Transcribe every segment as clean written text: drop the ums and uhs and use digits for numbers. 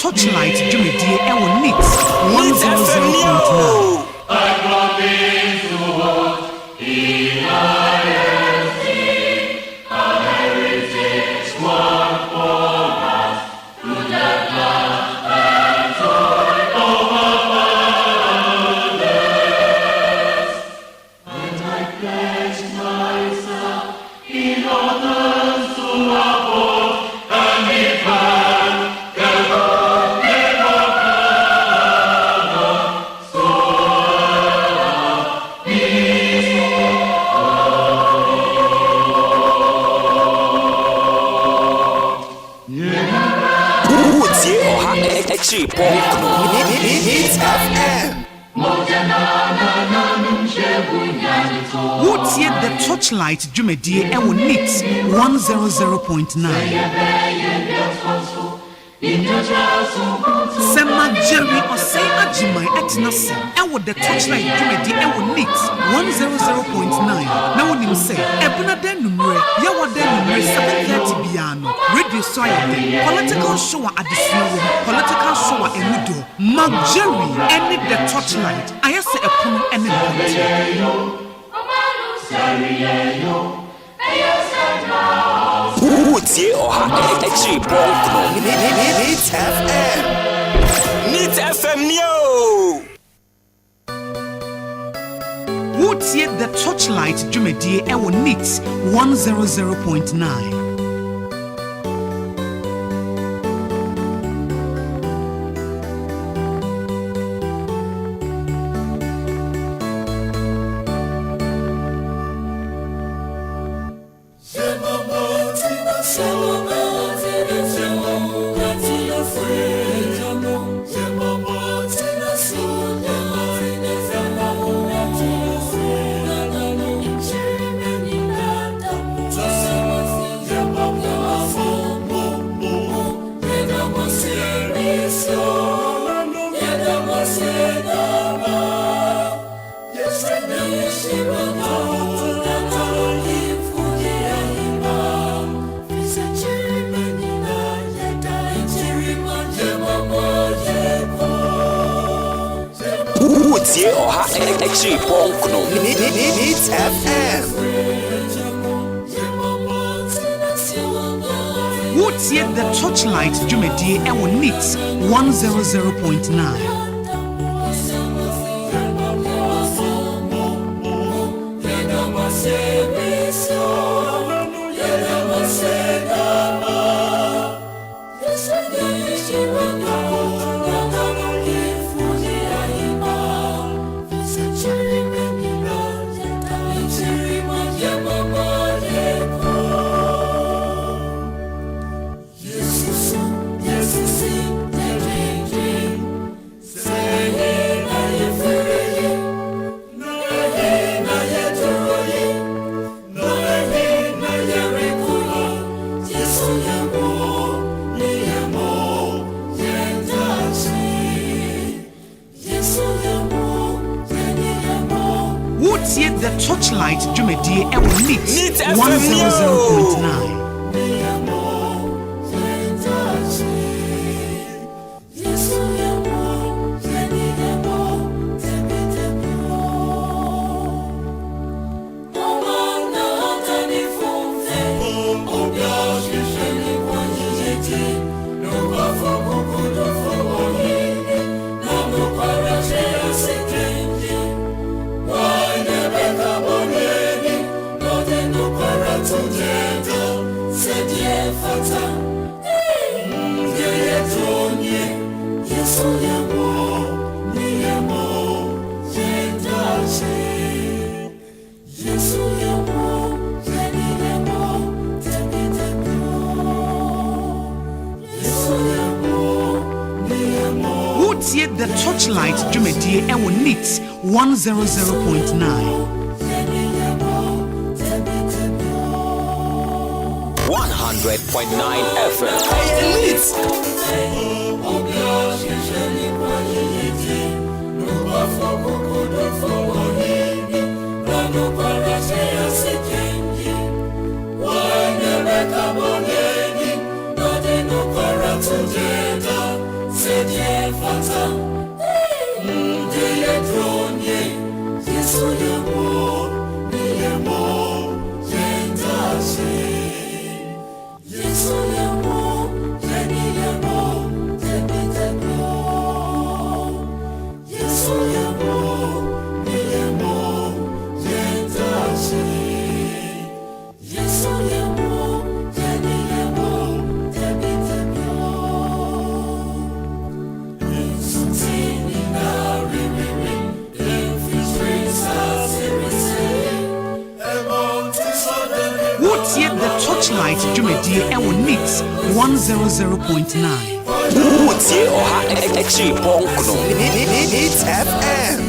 Torchlight Jumedie Ewo Nix 100.9. What's yet the Torchlight Jumedie Ewo Nix 100.9. Sema Jerry OSEI AGYEMAN etnase ewo the Torchlight Jumedie Ewo Nix 100.9. Now when you say ebuna den numre ya wa den numre 7:30 biano radio soya den political show adesua political show emudo Mag Jerry and the Torchlight ayese epono ene Woodie Oha Exi Bronco Neat FM Neo Woodie the Torchlight Jumedie Ewo Nix 100.9. Woodie Oha Exi Bronco Neat FM What's yet the Torchlight Jumedie Ewo Nix 100.9. What's yet the Torchlight Jumedie Ewo Nix 100.9. What's yet the Torchlight Jumedie Ewo Nix 100.9. 100.9 FM. The Torchlight Jumedi Ewo Needs 100.9. Utie oha extra ponkno. Needs FM.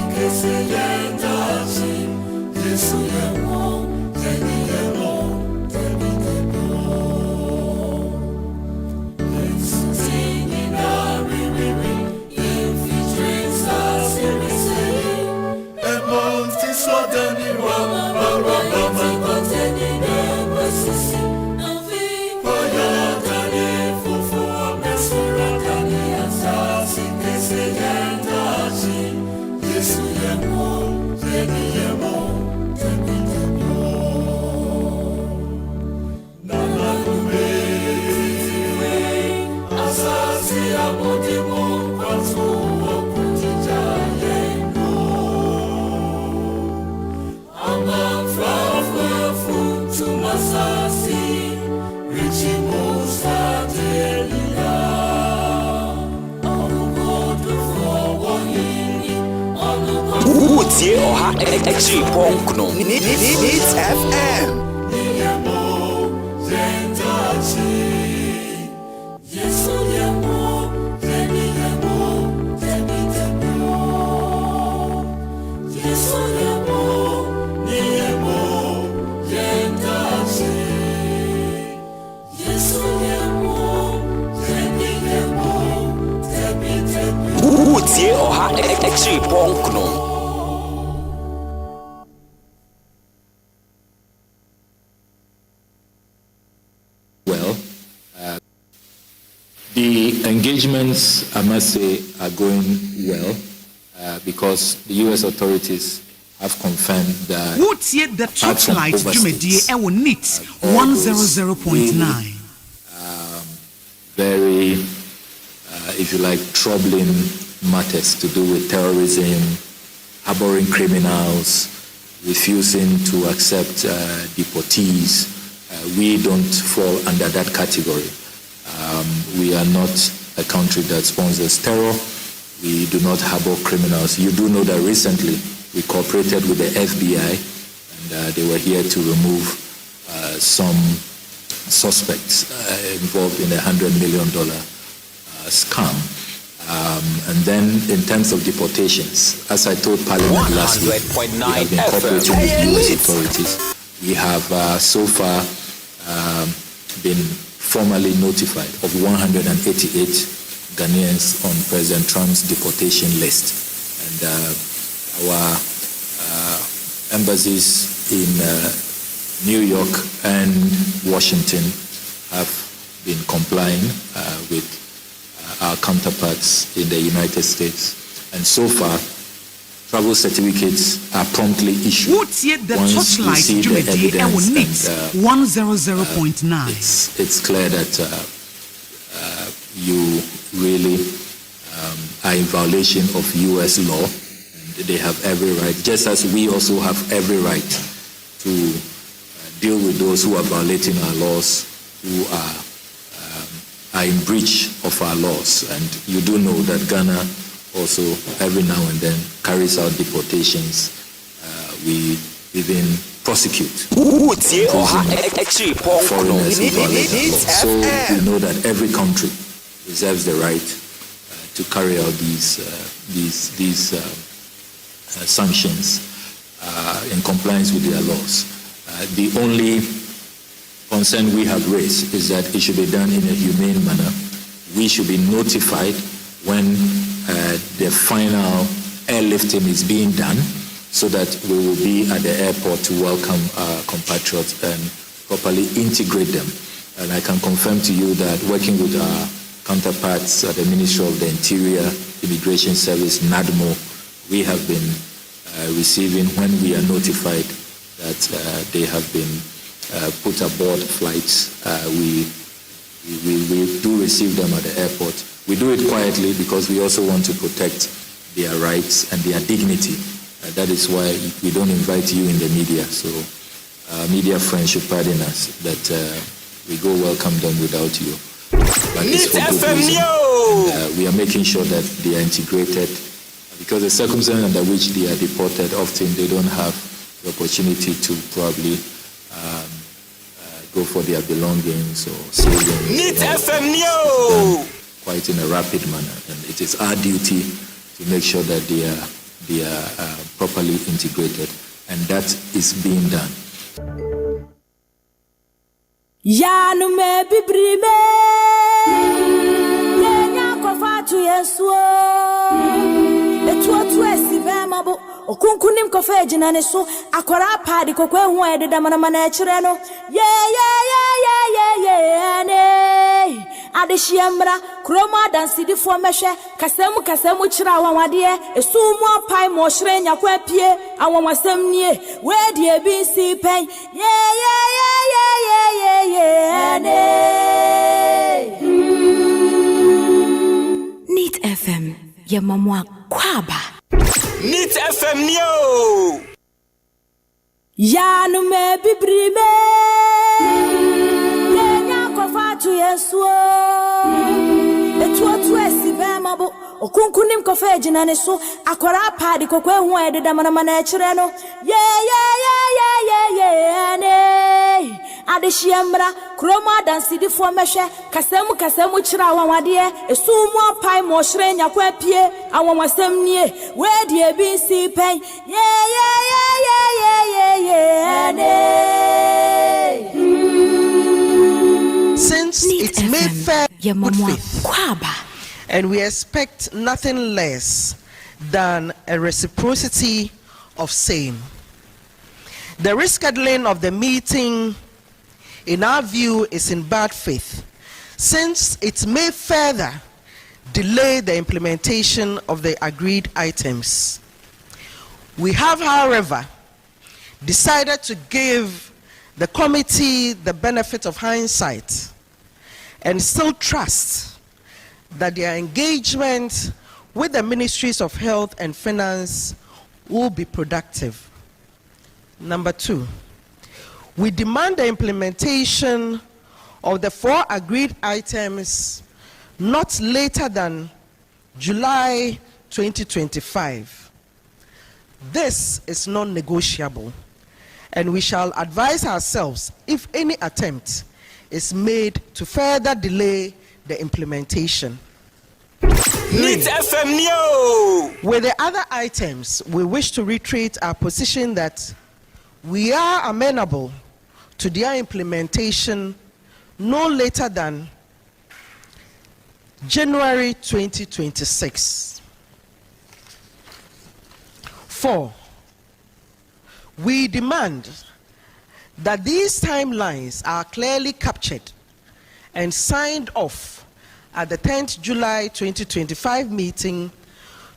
Utie oha extra ponkno. Needs FM. Utie oha extra ponkno. The engagements, I must say, are going well because the U.S. authorities have confirmed that. Utie the Torchlight Jumedi Ewo Needs 100.9. Very, if you like, troubling matters to do with terrorism, harboring criminals, refusing to accept deportees. We don't fall under that category. We are not a country that sponsors terror. We do not harbor criminals. You do know that recently we cooperated with the FBI and they were here to remove some suspects involved in a $100 million scam. And then in terms of deportations, as I told Parliament last week, we have been cooperating with U.S. authorities. We have so far been formally notified of 188 Ghanaians on President Trump's deportation list. And our embassies in New York and Washington have been complying with our counterparts in the United States. And so far, travel certificates are promptly issued. Utie the Once you Torchlight see the Jumedi Ewo evidence Needs and 100.9. it's clear that you really are in violation of U.S. law, and they have every right, just as we also have every right to deal with those who are violating our laws, who are in breach of our laws. And you do know that Ghana also every now and then carries out deportations. We even prosecute foreigners who violate our laws. So we know that every country reserves the right to carry out these sanctions in compliance with their laws. The only concern we have raised is that it should be done in a humane manner. We should be notified when the final airlifting is being done, so that we will be at the airport to welcome our compatriots and properly integrate them. And I can confirm to you that working with our counterparts at the Ministry of the Interior, Immigration Service, NADMO, we have been receiving, when we are notified that they have been put aboard flights, we do receive them at the airport. We do it quietly because we also want to protect their rights and their dignity. That is why we don't invite you in the media. So media friends should pardon us that we go welcome them without you. But it's for good reason. And, we are making sure that they are integrated, because the circumstances under which they are deported, often they don't have the opportunity to probably go for their belongings or savings. Quite in a rapid manner, and it is our duty to make sure that they are properly integrated, and that is being done. Yanu me bibrime Yenya kofa tu yesuo Etu esi bema bo Okunkunim kofa ejinane so Akwara padi kokwe huwa edida mana echere no ne Adeshiemra Kroma dansidi fo mehwe kasemu chira wanwade esumu apai mo hire nyakwa pie awonwasem nie we die bi si pen Neat FM ya mamwa kwaba Neat FM nyo ya no me bibrime Yenya kofa tu yesuo Etu esi bema bo okunkunim kofa ejinane so akwara padi kokwe hu ededa mana echere no ne Adeshiemra kroma dansidi fo mehwe kasemu chira wanwade esumu apai mo hire nyakwa pie awonwasem nie we die bi si pen Since it's Mayfair good faith, and we expect nothing less than a reciprocity of same. The rescheduling of the meeting, in our view, is in bad faith, since it may further delay the implementation of the agreed items. We have, however, decided to give the committee the benefit of hindsight and still trust that their engagement with the Ministries of Health and Finance will be productive. Number 2, we demand the implementation of the 4 agreed items not later than July 2025. This is non-negotiable, and we shall advise ourselves if any attempt is made to further delay the implementation. Neat FM Neo! With the other items, we wish to reiterate our position that we are amenable to their implementation no later than January 2026. 4, we demand that these timelines are clearly captured and signed off at the 10th July 2025 meeting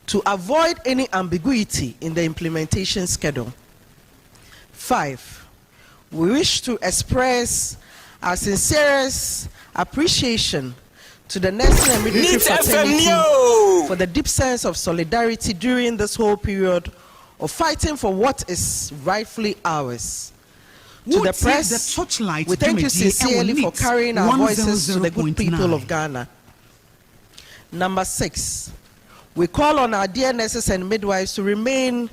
to avoid any ambiguity in the implementation schedule. 5, we wish to express our sincerest appreciation to the nursing and midwifery fraternity for the deep sense of solidarity during this whole period of fighting for what is rightfully ours. To the press, we thank you sincerely for carrying our voices to the good people of Ghana. Number 6, we call on our dear nurses and midwives to remain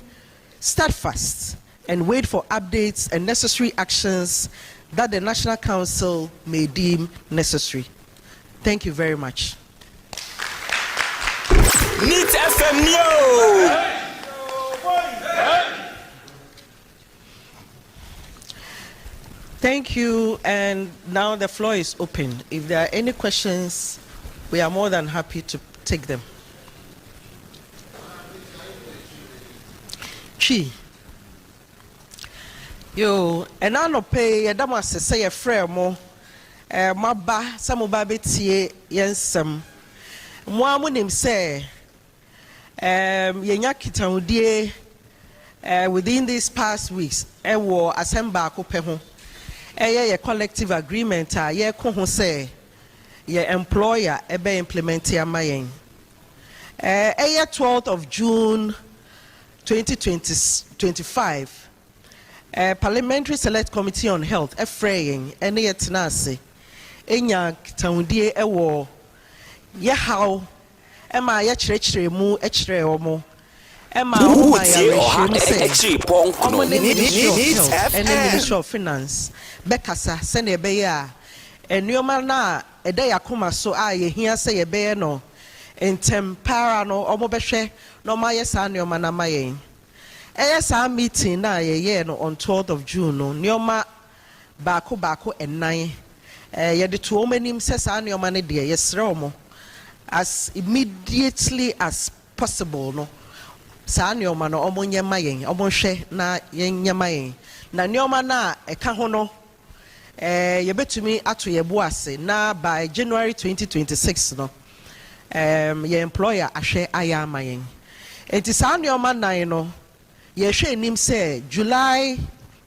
steadfast and wait for updates and necessary actions that the National Council may deem necessary. Thank you very much. Neat FM Neo! Thank you, and now the floor is open. If there are any questions, we are more than happy to take them. Chi. Yo, and I no pay a damas say a frere mo. Maba, some of Babetie, yensum. Mwamunim say, Yenyakita within these past weeks, war assemble peho. A collective agreement, ye ko say, ye employer ebe implement ya mayen. 12th of June 2025, Parliamentary Select Committee on Health, Efraying, ene yetnase, enya kitahudie ewo, ye how, ema ye chire mu, echire omo, ema oma ya reshim omo ne Ministry of Health, ene Ministry of Finance, bekasa, sene ebeye enyoma na ede yakoma so a ye hia se yebeye no, entem para no, omo behwe, no ma ye sa nyoma na ma yen. Yes, our meeting na ye no on 12th of June no nyoma bako and 9 ye the two omenim says our nyoma ne de yes romo as immediately as possible no sa nyoma no omo nyema yen omo hwe na yen nyema yen na nyoma na eka ho no ye betumi ato ye boase na by January 2026 no ye employer ahwe ayama yen enti sa nyoma 9 no Yeshe nim say July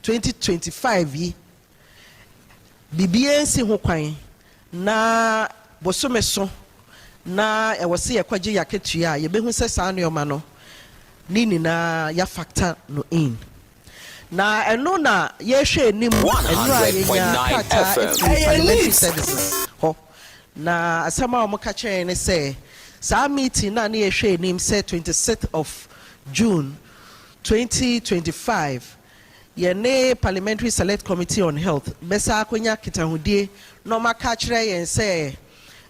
2025 yi BBNC ho kwan na bosomeso na ewose yakwaje yaketua ye behu se sa neoma no nini na ya factor no in na eno na yeshe nim eno ayenya kata parliamentary services ho na asama o moka kire ne say sa meeting na na yeshe nim say 26th of June 2025 yene Parliamentary Select Committee on Health besa akonya kitahudie no maka kire yen se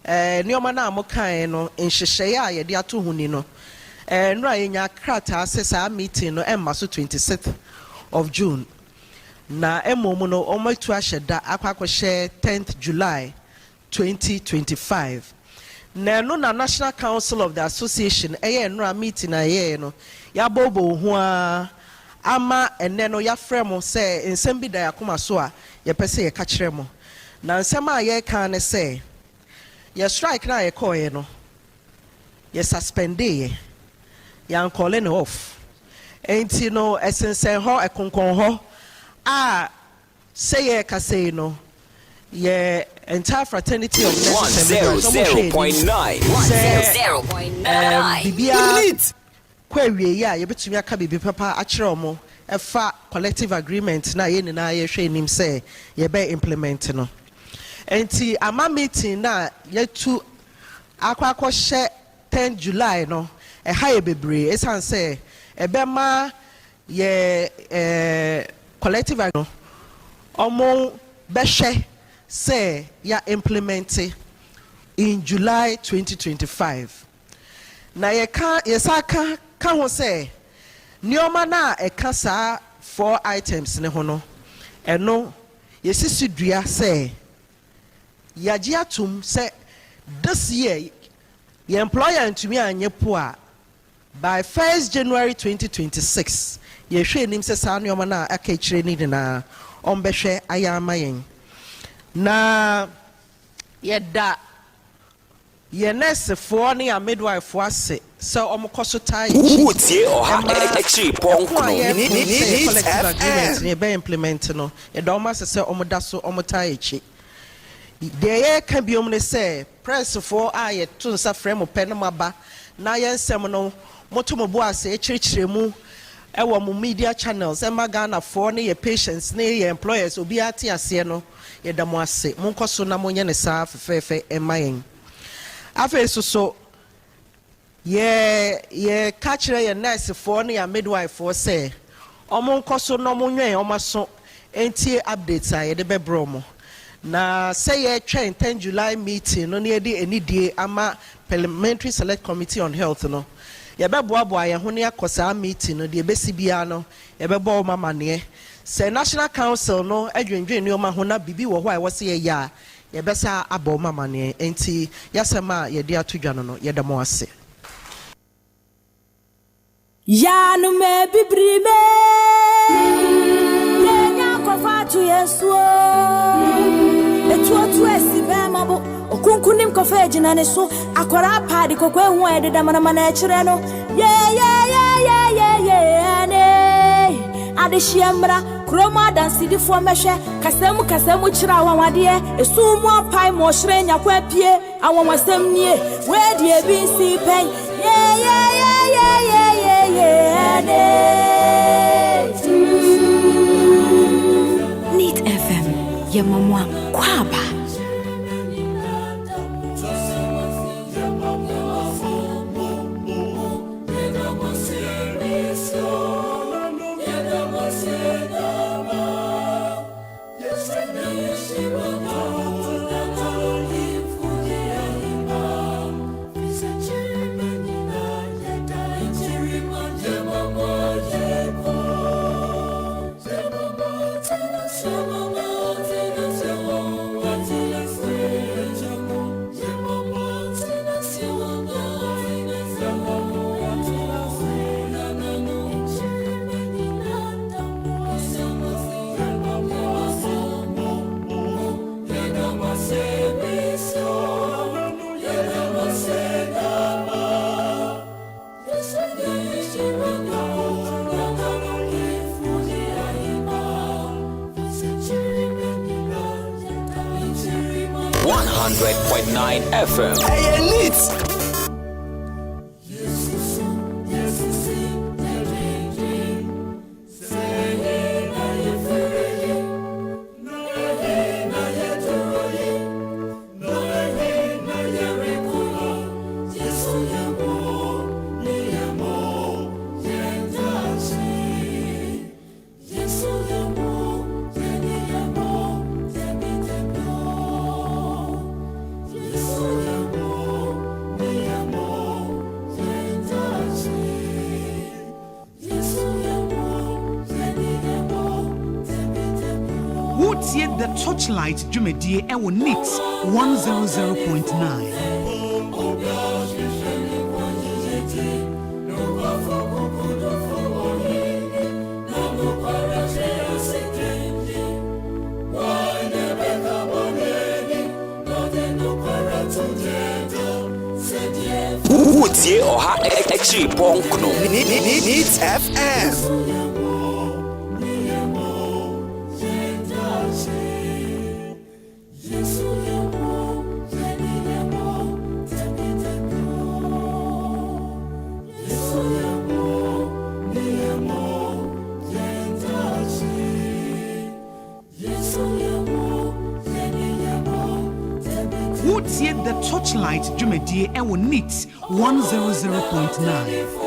nioma na amokan no nhyehyeye a ye de ato huni no no ayenya krata asesa meeting no emma so 26th of June na emomu no omatu ahyeda akwakohye 10th July 2025 na no na National Council of the Association no meeting na no ya bobo ho ama enne no ya fremo say nsem bi da yakoma so a ye pese ye ka kire mo na nsem a ye kan ne say ye strike na ye call ye no ye suspend ye ya call no off enti no esensen ho ekonkon ho a say ye ka say no ye entire fraternity of 100.9 100.9 Kwewie ya yebetumi aka bibi papa akire omo efa collective agreement na ye nyina ye hwe nim say ye be implement no enti ama meeting na ye tu akwa 10 July no ha ye bebre esan say ebe ma ye collective agreement omo behwe say ya implement in July 2025 na ye ka yesaka ka ho say nioma na ekasa 4 items ne ho no eno yesisi dua say yaji atum say this year your employer ntumi anye po a by 1st January 2026 ye hwe nim say sa nioma na aka kire ni na ombehwe ayama yen na yeda ye nurse for ne a midwife for ase so omokoso tai utie oha echi ponko collective agreement ne be implement no e do ma se omoda so omotai echi de ye ka biom ne say press for a ye to nsa frame pen maba na ye nsem no motomobo ase echirikire mu ewo mu media channels e magana for ne ye patients ne ye employers obi ate ase no ye da mo ase monkoso na monye ne sa fefefe emayen afa so ye catch your nurse for ne midwife for say omo nkoso no mo nwen omo so enti updates a de bebro mo na say ye 10 July meeting no ne de enidie ama Parliamentary Select Committee on Health no ye beboaboa ye ho ne akosa meeting no de besi bia no ye bebo mama ne say National Council no adwendwen ne oma ho na bibi wo ho a wo se ye ya ye besa abo mama ne enti yasema ye de atodwa no ye da mo ase ya no me bibrime nya ko fatu yesu etu esi be mabo okunkunim ko fa ejina ne so akora paadi ko kwehu ede da mana na ekire no ye ne adeshiamra kroma dansidi fo mehwe kasemu kira awawade esumu apai mo hire nya kwa pie awawasem nie we die bi si pen Neat FM, Yamamwa, Kwaba. FM. Hey, Neat. The Torchlight Jumedie Ewo Neat 100.9. Utie oha extra ponkno. Neat FM. The Torchlight Jumedie Ewo Neat 100.9.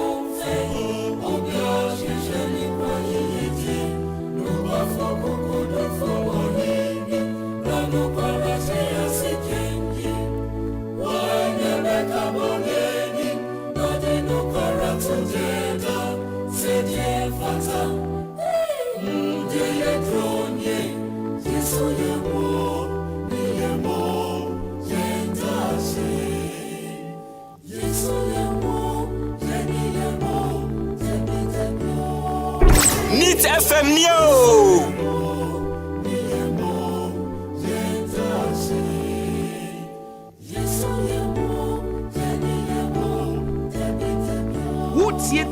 Neat FM Neo.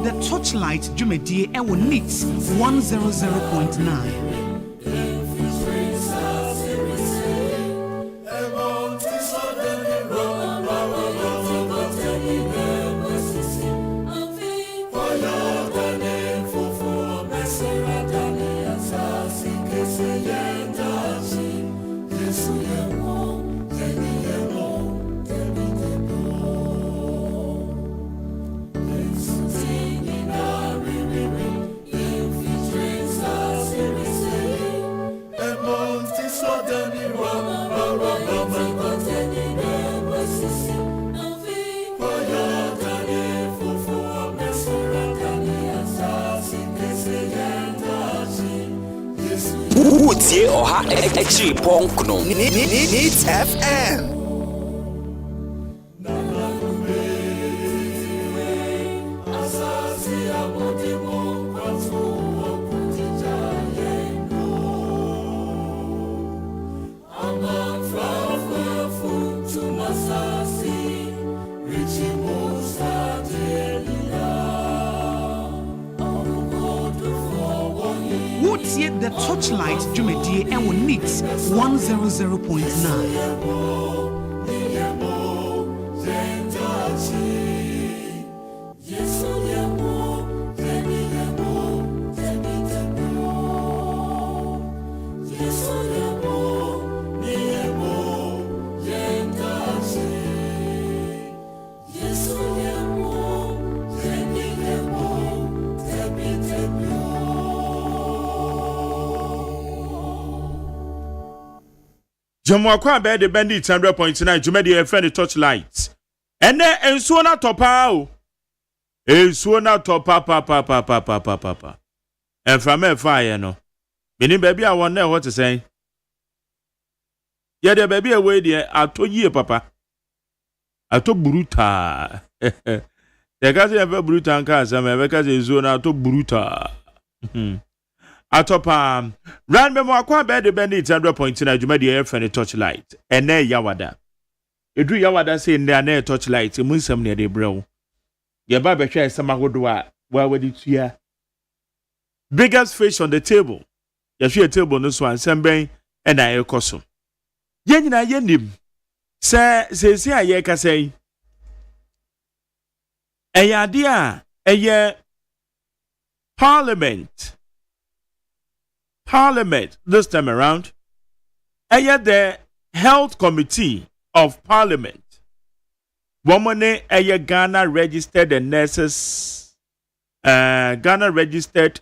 The Torchlight Jumedie Ewo Neat 100.9. Utie oha extra ponkno. Neat FM. The Torchlight Jumedie Ewo Neat 100.9. Jamu kwa be the bandit 100.9 Jumedi e friend Torchlight. Ene ensuo na topa o. Ensuo na topa pa. Enframa fire no. Menim baby a won na what to say. Ye de baby away there ato yie papa. Ato bruta. The guys have bruta nka some e because ensuo na ato bruta. Atopa ran me mo akwa be the bandit 100.9 Jumedi e friend Torchlight. Ene yawada. Edu yawada say na Torchlight mu nsam ne de brew. Ye ba be hwe nsam agodo a wa wadi tua. Biggest fish on the table. Ye hwe table no so ansem ben e na e koso. Ye nyina ye nim. Se aye ka say. Ade a Parliament this time around. The Health Committee of Parliament. Womane Ghana registered nurses, Ghana registered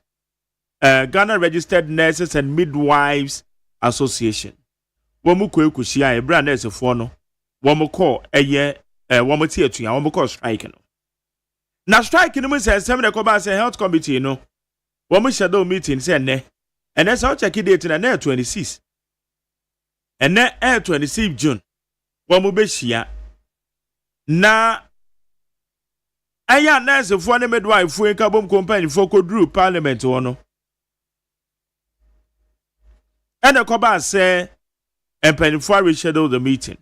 Nurses and Midwives Association. Womu kushia ebra nurse for no. Womu call womu tietu ya womu call strike no. Na strike no say some the koba say Health Committee no. Womu shadow meeting say ne. And that's how check date na 26. And na 26 June. Womu be shia. Na aya nurse for ne midwife for kabom company for kodru parliament wono. And the koba say and for reschedule the meeting.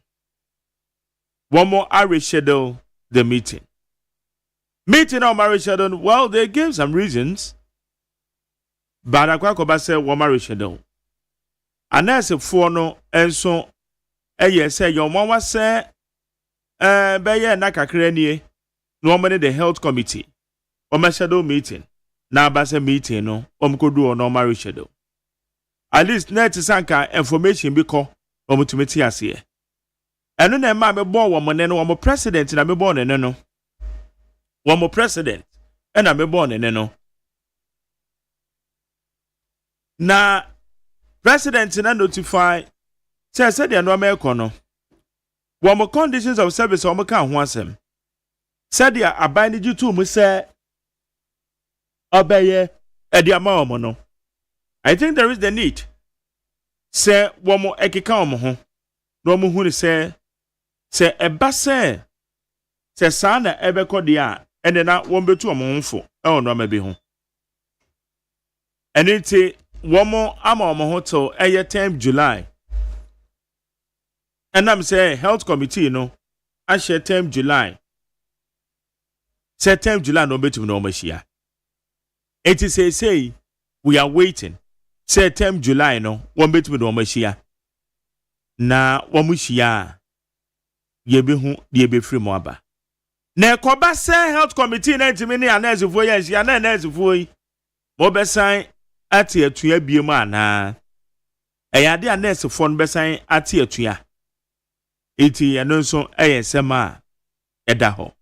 One more I reschedule the meeting. Meeting on marriage schedule. Well, they gave some reasons. But I quite say one marriage schedule. And as a no and so say your mama say Baya Naka Krenie normally the health committee. Oma schedule meeting. Now basa meeting no could do no marriage schedule. At least net sanka information because omutumeti asiye. Eno na ma me bo wo mo ne no wo president na me bo ne no. Wo mo president e na me bo ne no. Na president na notify say de no ma no. Wo mo conditions of service wo mo kan ho asem. Said dia aban ni jitu mu say obeye e dia ma wo no. I think there is the need. Say womo ekeka omo ho. No mo hu ni say eba say sa na ebekọ de a ene na won betu omo mfo e ono ma bi ho. Eniti womo ama omo ho to eye 10 July. And I'm say health committee no a share 10 July. Say 10 July no betu no machia. It is say we are waiting. Say 10 July no, one bit with Omashia. Na Wamushia ye be hu ye be free moaba. Ne koba say health committee na timini anese voye ya na anese voye. Mo be sign ati atua biemu ana. Eyade anese fon be sign ati atua. Eti eno nso eyesema eda ho.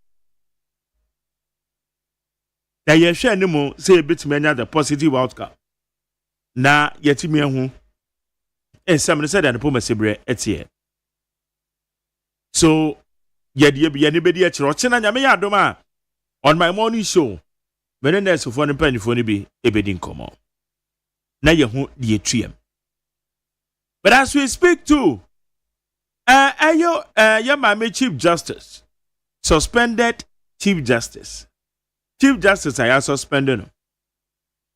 Na ye hwe animu say betimi anya the positive outcome. Na yetimi ehu ensam ne said and po masebre etie so yede bi ne bedi akire ochena nyame ya adoma on my morning show mene nurse for ne panifo ne bi ebedi nkomo na yehu de etuem. But as we speak to Yamame Chief Justice suspended Chief Justice I are suspended no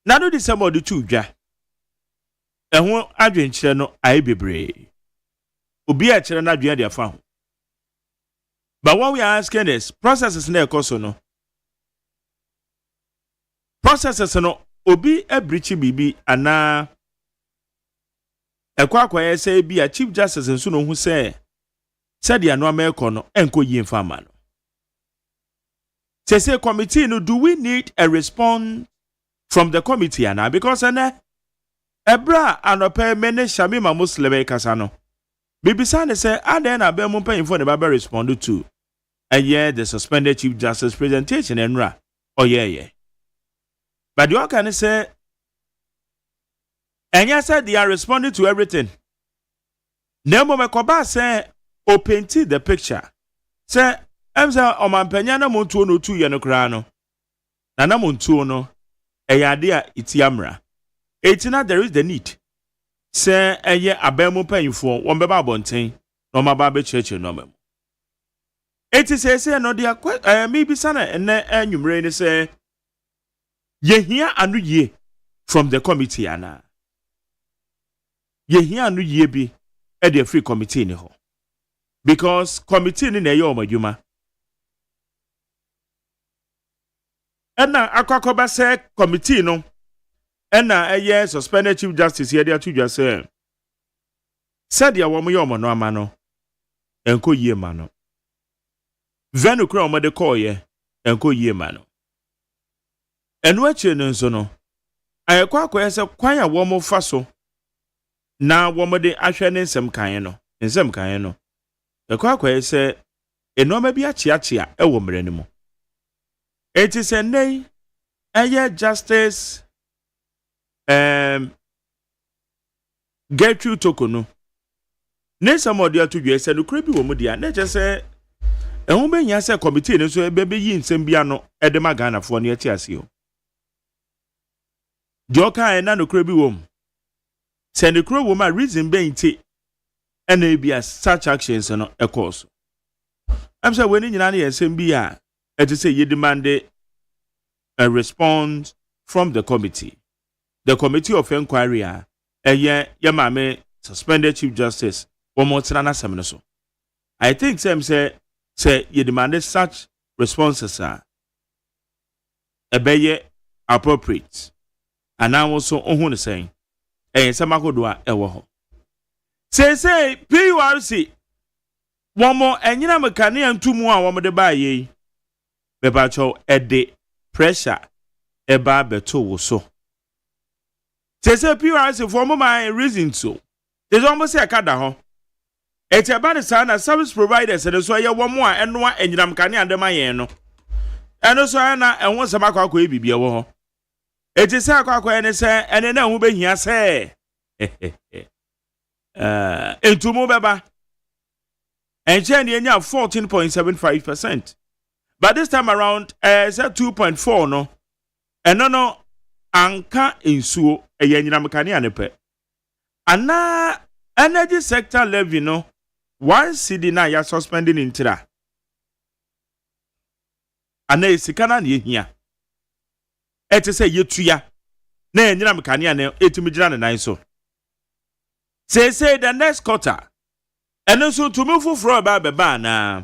na no December the 2 dwa ehun adwenkyere no aye bebre obi a kyere na adwen de afa ho. But what we are asking is processes na ekoso no processes no obi abrichi bibi ana ekwa say bi a Chief Justice nso no hu say said ya no ameko no enko yi mfa ma no. Say committee no, do we need a response from the committee ana because Ebra anope mene shamima muslebe kasano. Bibisa ne say aden na be mumpa info ne baba respond to the suspended Chief Justice presentation enra. Oh yeah. But you can say and yes said they are responding to everything. Nemo mekoba say o painted the picture. Say emza omampanya na montuo no tu ye no kra no. Na montuo no eyade a itiamra. Etina there is the need. Say eye abemu panyfo won beba abonten no maba be church no mem. Eti say no dia me bisa na ene anwumre ni say ye hia anu ye from the committee ana. Ye hia anu ye bi e the free committee ni ho. Because committee ni na ye omadwuma. Ena akwakoba say committee no ena eye suspended chief justice ye dia tudwa say said ya wo mo ye omono ama no enko yie ma no. Venu kra omode call ye enko yie ma no. Enu achi no nso no ayekwa akwa se kwan ya wo mo fa so na wo mo de ahwe ne nsem kan no ekwa akwa se enoma bi achiachia ewo mre ne mo. It is a nay eye justice get through tokono ne somebody atudwe se no kra bi wo mo dia na je se ehun be nya se committee ne so be yi nsem bia no ede magana fo ne ati ase o. Joka na no kra bi wo m se ne kra wo ma reason be nti ena bia such actions no e course. Am say we ni nyina na yesem bia it is say you demand a response from the committee. The committee of inquiry yamame suspended chief justice one more trana so. I think say you demanded such responses are appropriate. And now also on saying samakodwa ewo. Say PURC one more and you know mekani and two more one more de buy ye. Bebacho ede pressure eba beto wo so. Say PURC for my reason so. There's almost say akada ho. It's about the sana service providers and so ya one more and one and yam kani and my no. And also na and one sama kwa bibia wo ho. It is akwa and say and na hu be hia say. Entumo beba. And chen ye nya 14.75%. But this time around, it's at 2.4 no. And no anka insuo nyina mekani anepe. Ana energy sector levy no one cedi na ya suspending intira. Ana esikana na yehia. Ete se yetua na nyina mekani ane etimi gina na nan so. Say the next quarter. And so to move for about beba na.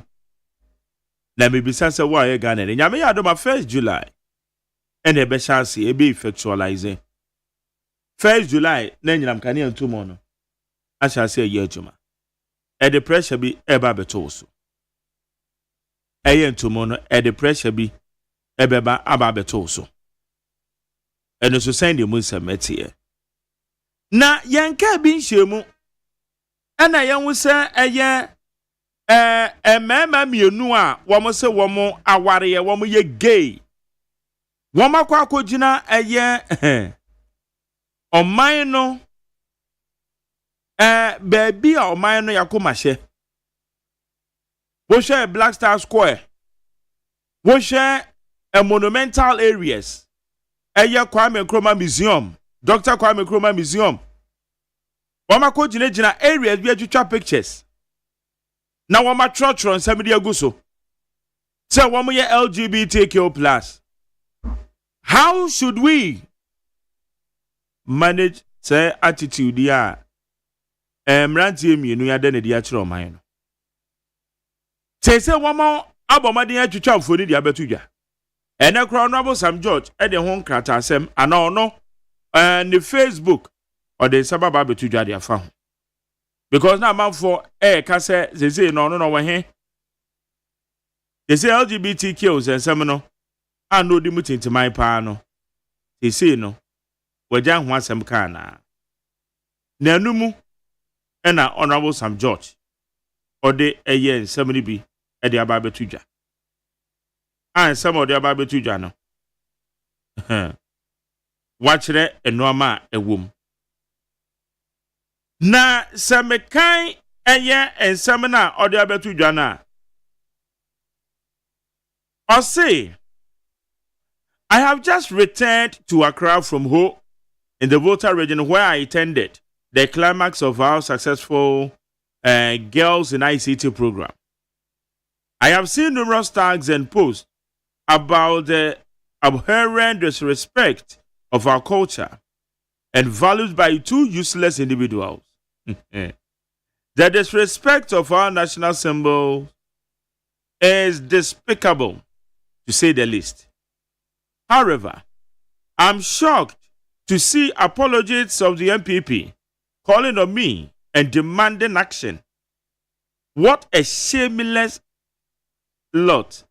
Na me bisa se wa ye Ghana ne nyame ya do ma 1st July and e be chance e be effectualize 1st July na nyinam kane antumo no a chance ye adwuma e the pressure bi e ba beto so e ye antumo no e the pressure bi e be ba aba beto so e no so send mu nsamatie na yanka bi nhyiemu ana yanwu se eye mema mienu a womo se womo aware ye womo ye gay womo akwa gina eye oman no baby a oman no yakoma hye wo share Black Star Square wo share monumental areas eye Kwame Nkrumah Museum Dr. Kwame Nkrumah Museum womo akwa gina areas bi atwitwa pictures. Na wama trotro nsɛmde aguso sɛ wɔmo yɛ LGBTQ+. How should we manage say attitude ya mrantie mienu ya de ne dia kyerɛ ɔman no sɛ wɔmo abomaden atwitwa mfoni dia betudwa ene kro Honorable Sam George e de ho nkrata asɛm ana ɔno ne Facebook ɔde sababa betudwa de afa ho. Because now man for ka say no we he. They say LGBTQ and some no I know the mutin to my pa no. They say no we jan ho asem ka na. Na anumu e na Honorable Sam George ode eye nsem ni bi e de aba betudwa. An some of the aba betudwa no. Wachire enoma ewom. Na se mekan and seminar or the abetu jana. Or say, I have just returned to Accra from Ho in the Volta region where I attended the climax of our successful Girls in ICT program. I have seen numerous tags and posts about the abhorrent disrespect of our culture and valued by two useless individuals. The disrespect of our national symbol is despicable, to say the least. However, I'm shocked to see apologists of the MPP calling on me and demanding action. What a shameless lot.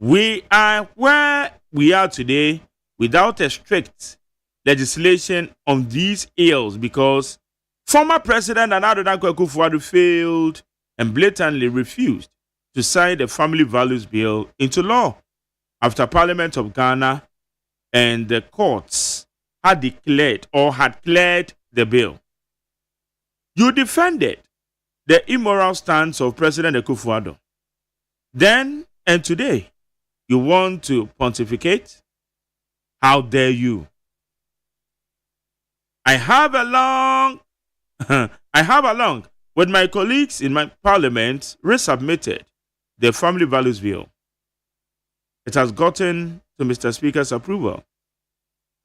We are where we are today without a strict legislation on these ills because former President Nana Akufo-Addo failed and blatantly refused to sign the Family Values Bill into law after Parliament of Ghana and the courts had declared or had cleared the bill. You defended the immoral stance of President Akufo-Addo. Then and today, you want to pontificate? How dare you? I have along with my colleagues in my parliament resubmitted the Family Values Bill. It has gotten to Mr. Speaker's approval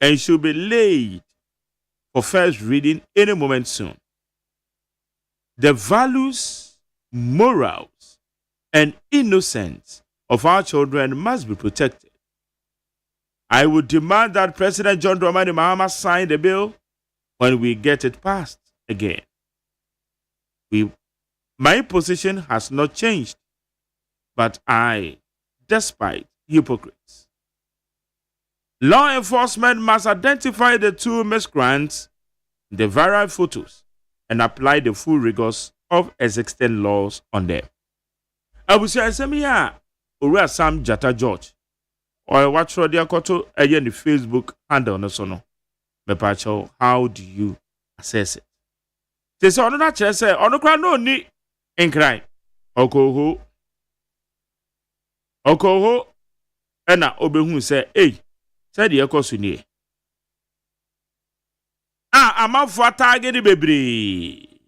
and should be laid for first reading any moment soon. The values, morals, and innocence of our children must be protected. I would demand that President John Dramani Mahama sign the bill when we get it passed again. My position has not changed, but despite hypocrites, law enforcement must identify the two miscreants, the viral photos, and apply the full rigors of existing laws on them. I will say, Ura Sam Jata George, or what should they call to the Facebook handle no sono. Mepacho, how do you assess it? They say, on that chest, on the crown, no need in cry. Okoho, and na Obehu say, hey, said the echo suni. A man for target baby.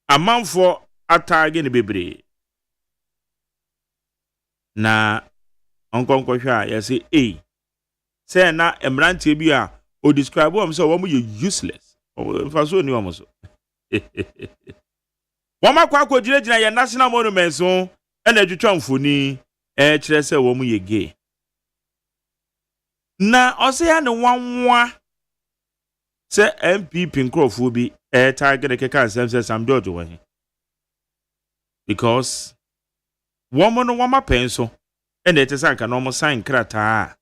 A man for a target baby. Na Uncle Kosha, you say, hey, say na emranti bia o describe am say wo you useless. Fa so ni am so. Wo ma kwa ko gina ye national monument so e na twetwa mfoni e kire say wo ye gay. Na o say ya ne wanwa say MPP nkrofo bi e target keka ansem say Sam George wo he. Because woman no wama penso and it is anka no mo sign krata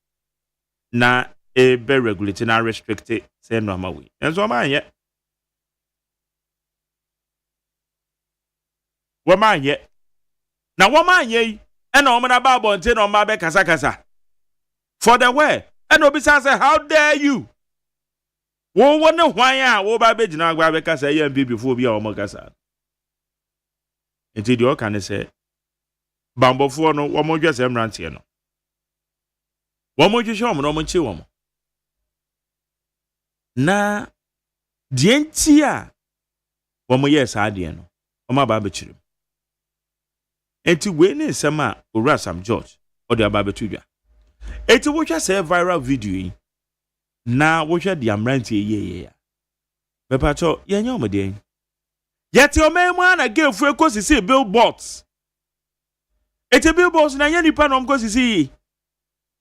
na e be regulate na restrict say no ma we enso ma anye wama anye na wama anye e na omo na ba bonte na omo be kasa for the way and obi say how dare you wo won hwan a wo ba be gina agba be kasa ye mbi before bi a omo kasa enti di o kan say Bambofo no womo dwese emrantie no womo hwehwe omo no mo chi womo na dienti a womo yes ade no womo ba bechirim enti we ne nsem a owura Sam George o de aba betudwa enti wo hwe say viral video yi na wo hwe de amrantie ye bepacho yenye omo de yeti omemu ana gefu ekosisi billboards. Ete billboards na nipa no mko sisi.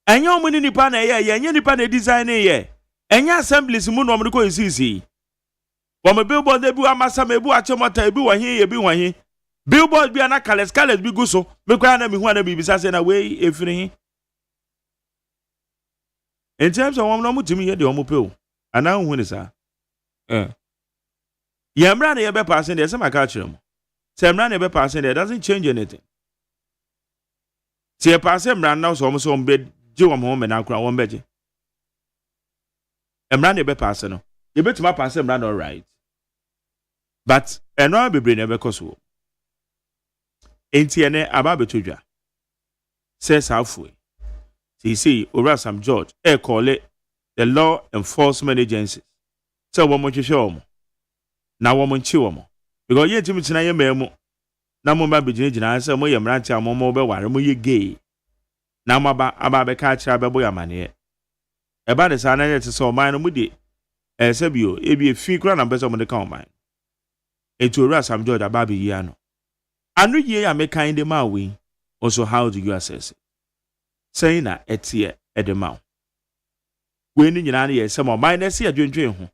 Enya omuni nipa na ye, enya nipa na design ye. Enya assemblies mu no mko sisi. Wa me billboard de bi amasa me bu achemota bi wa hin ye bi wa hin. Billboard bi ana colors bi guso. Me kwa na me hu ana bi bisa se na we efiri hin. In terms of no mutimi ye de omo pe o. Ana hu ni sa. Yemra na ye be passing there, some catch them. Semra na be passing there doesn't change anything. See a pass emra now so almost on bed, Joe home and now crown one beji. Emra na be passing no. You bet my pass emra all right. but eno bebre na beko so enti ene aba betodwa says halfway see ora Sam George call it the law enforcement agencies so wo mo hwehwe omo na wo mo nchi omo because ye timi tina ye memu na mo ba begina say mo ye mranti amomo be ware mo ye gay na mo aba be ka kira be boy amane e ba de sa na ye te so man no mu de sebio e bi fi kura na beso mo de ka o man enti ora Sam George aba be yi ano anu ye ya me kind de ma we also how do you assess it saying na etie edema we ni nyina na ye se mo minus ye dwendwen ho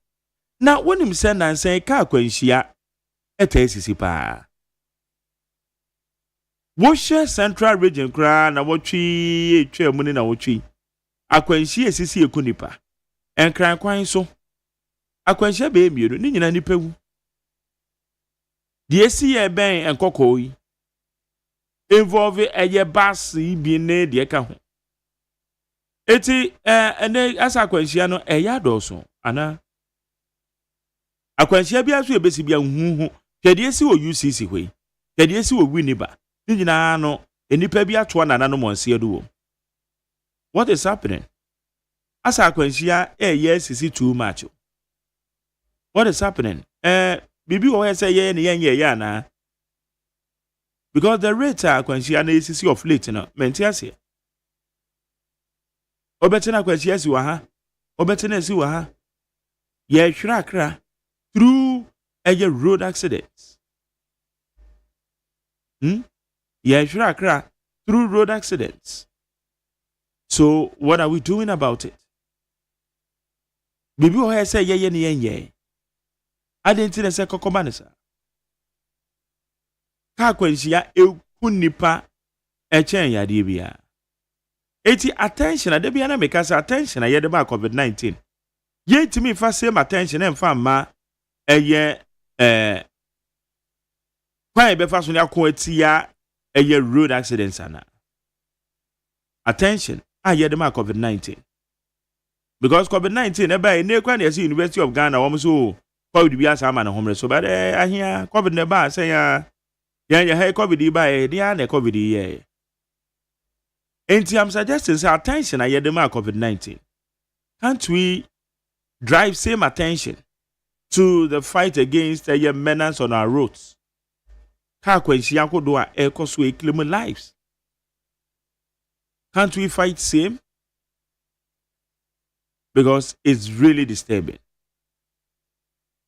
na wonim se nan sen ka akwanhia esisi pa wo share central region kra na wotwi etwa mu ni na wotwi akwanhia esisi ekunipa enkran kwan so akwanhia be emienu ni nyina nipa wu die si ye ben enkoko yi involve eye bus bi ne de ka ho eti ene asa akwanhia no eya doso ana akwanhia bia so ebesi bia huhu hwede esi wo UCC hwe hwede esi wo winiba ni nyina no enipa bia to na no monse edu what is happening asa akwanhia sisi too much what is happening bibi wo say ye ne ye na because the rate akwanhia na sisi of late no mentiase obetina akwanhia si wa ha obetina si wa ha ye hwira through a road accidents. Yeah, sure, through road accidents. So what are we doing about it? Bibi o say ye. I didn't say kokomanisa. Ka kwensia ekunipa echen ya dibia. Eti attention adebia na make us attention aye de ba COVID-19. Ye timi fa same attention en fa ma eye kwa be fa so ne akoatia eye road accidents ana attention aye de ma COVID-19 because COVID-19 eba ne kwa na University of Ghana wo so COVID bi asa ma na homre so but ahia COVID ne ba say ya hey COVID ba dia na COVID ye enti am suggesting say attention aye de ma COVID-19 can't we drive same attention to the fight against the menace on our roads? Can't we claim lives? Can't we fight same? Because it's really disturbing.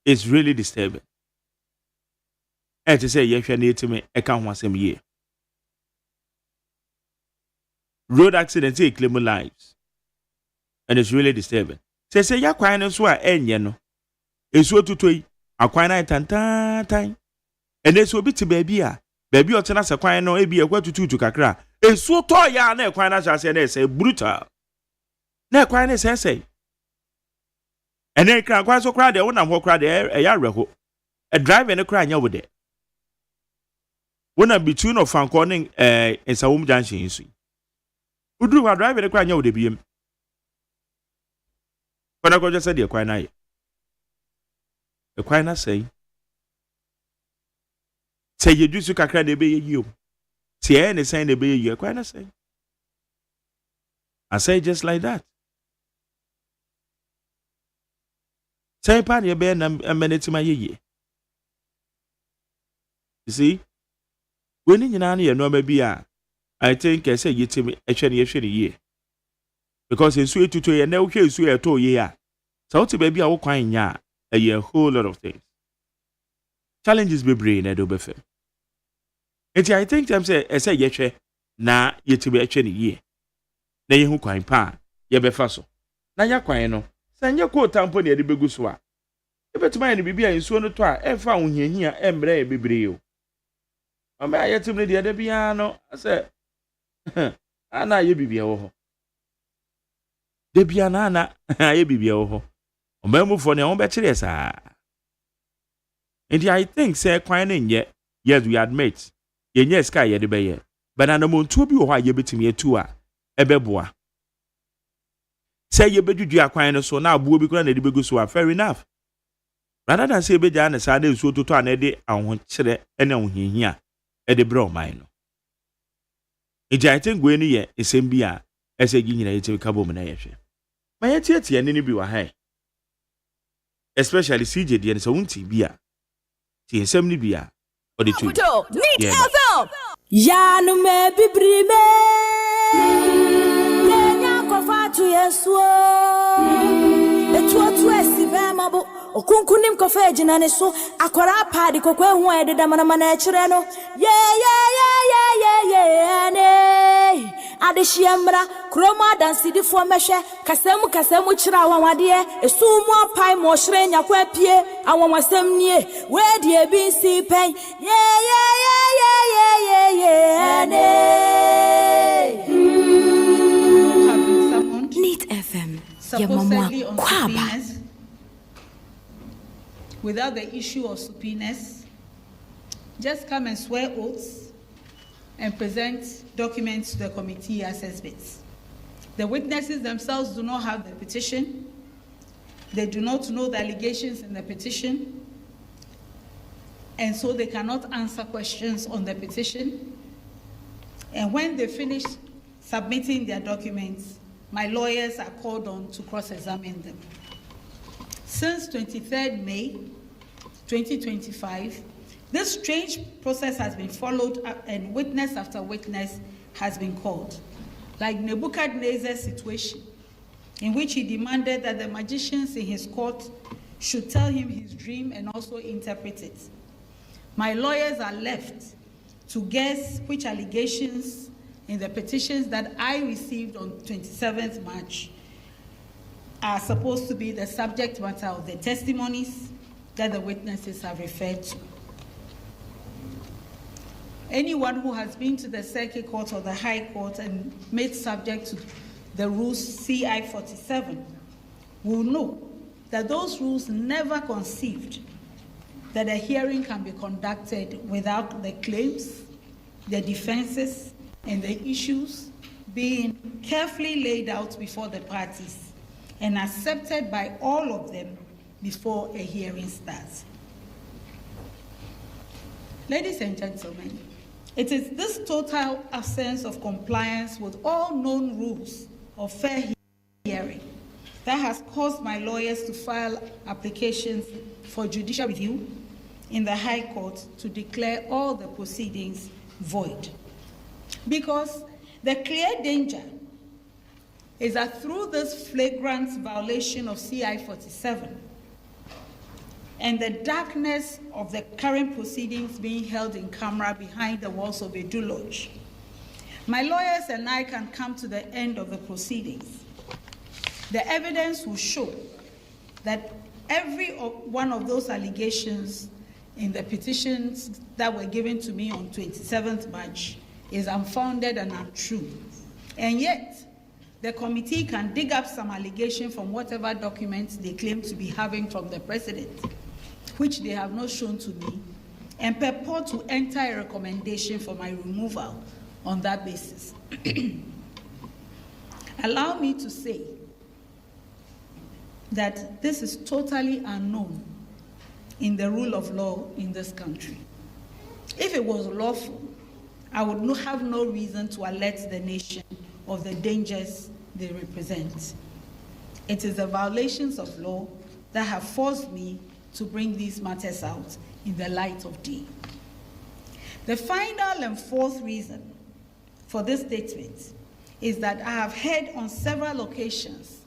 It's really disturbing. And to say, yes, you need to me, I can't want some year. Road accidents, claim lives. And it's really disturbing. Say, ya kwano so no. Esu tutoi akwan na tantan ene so bi ti baabi otena se kwan no ebi ekwa tututu kakra esu to ya na kwan na chase na se brutal na kwan na se ene kra kwan so kra de wona ho kra de ya reho a driver ne kra nya wo de wona between of Fankon Nsawum junction isu udru wa driver ne kra nya wo de biem kwana ko just de kwan na ye e kwan na say you do so kakra de be you say any sign de be you e kwan na say I say just like that say pa de be na meneti ma ye you see when nyina na ye no ma bi I think I say yitimi ehwe ye because ensu etuto ye na wo hwe ensu eto ye a so what be a wo kwan nya a whole lot of things. Challenges be brain edo be fem. Enti I think them say yetwe na yetibe etwe ne ye. Na ye hu kwan pa ye be fa so. Na ya kwan no sanye ko tampo ne de begu so a. E betuma ne bibia nsuo no to a e fa hohiahia e mra e bebre o. O me ayetim ne de bia no say ana ye bibia wo ho. De bia na ana ye bibia wo ho. Omemufo ne on be kire sa. And I think say kwan nye yes we admit ye nye sky ye de be ye. But na mo ntuo bi wo ha ye betimi etu a ebeboa. Say ye bedwudua kwan no so na abuo bi kura na de begu so a fair enough. rather than say beja na sa de so toto na de ahonkyere ene ahohihia e de bro man no I think we ni ye esem bi a ese gi nyina yeti ka bom na yehwe ma yetiatia ni bi wa hai especially CJ de so wunti bi a ti esem ni bi a o de tu need FM ya no me bibrime nya ko fatu yeso etu esi be mabo okunkunim ko fa ejina ne so akwara paadi kokwe hu ede da mana mana ekire no ne adehyiamra kroma dansidi fo mehwe kasemu kira awawade esumu apai mo hire nya kwa pie awawasem nie we die bi si pen ne Need FM supposedly on subpoenas without the issue of subpoenas, just come and swear oaths and present documents to the committee as exhibits. The witnesses themselves do not have the petition. They do not know the allegations in the petition, and so they cannot answer questions on the petition. And when they finish submitting their documents, my lawyers are called on to cross-examine them. Since 23rd May 2025, this strange process has been followed up and witness after witness has been called, like Nebuchadnezzar's situation, in which he demanded that the magicians in his court should tell him his dream and also interpret it. My lawyers are left to guess which allegations in the petitions that I received on 27th March are supposed to be the subject matter of the testimonies that the witnesses have referred to. Anyone who has been to the Circuit Court or the High Court and made subject to the rules CI 47 will know that those rules never conceived that a hearing can be conducted without the claims, the defenses, and the issues being carefully laid out before the parties and accepted by all of them before a hearing starts. Ladies and gentlemen, it is this total absence of compliance with all known rules of fair hearing that has caused my lawyers to file applications for judicial review in the High Court to declare all the proceedings void. Because the clear danger is that through this flagrant violation of CI 47 and the darkness of the current proceedings being held in camera behind the walls of a Lodge, my lawyers and I can come to the end of the proceedings. The evidence will show that every one of those allegations in the petitions that were given to me on 27th March is unfounded and untrue. And yet, the committee can dig up some allegation from whatever documents they claim to be having from the president, which they have not shown to me, and purport to enter a recommendation for my removal on that basis. Allow me to say that this is totally unknown in the rule of law in this country. If it was lawful, I would have no reason to alert the nation of the dangers they represent. It is the violations of law that have forced me to bring these matters out in the light of day. The final and fourth reason for this statement is that I have heard on several occasions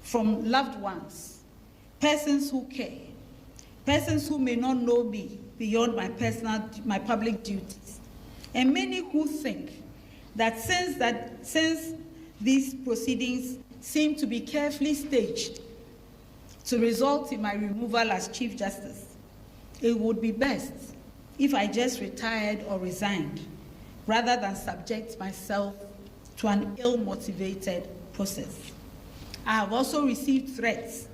from loved ones, persons who care, persons who may not know me beyond my public duties, and many who think that since these proceedings seem to be carefully staged to result in my removal as Chief Justice, it would be best if I just retired or resigned rather than subject myself to an ill-motivated process. I have also received threats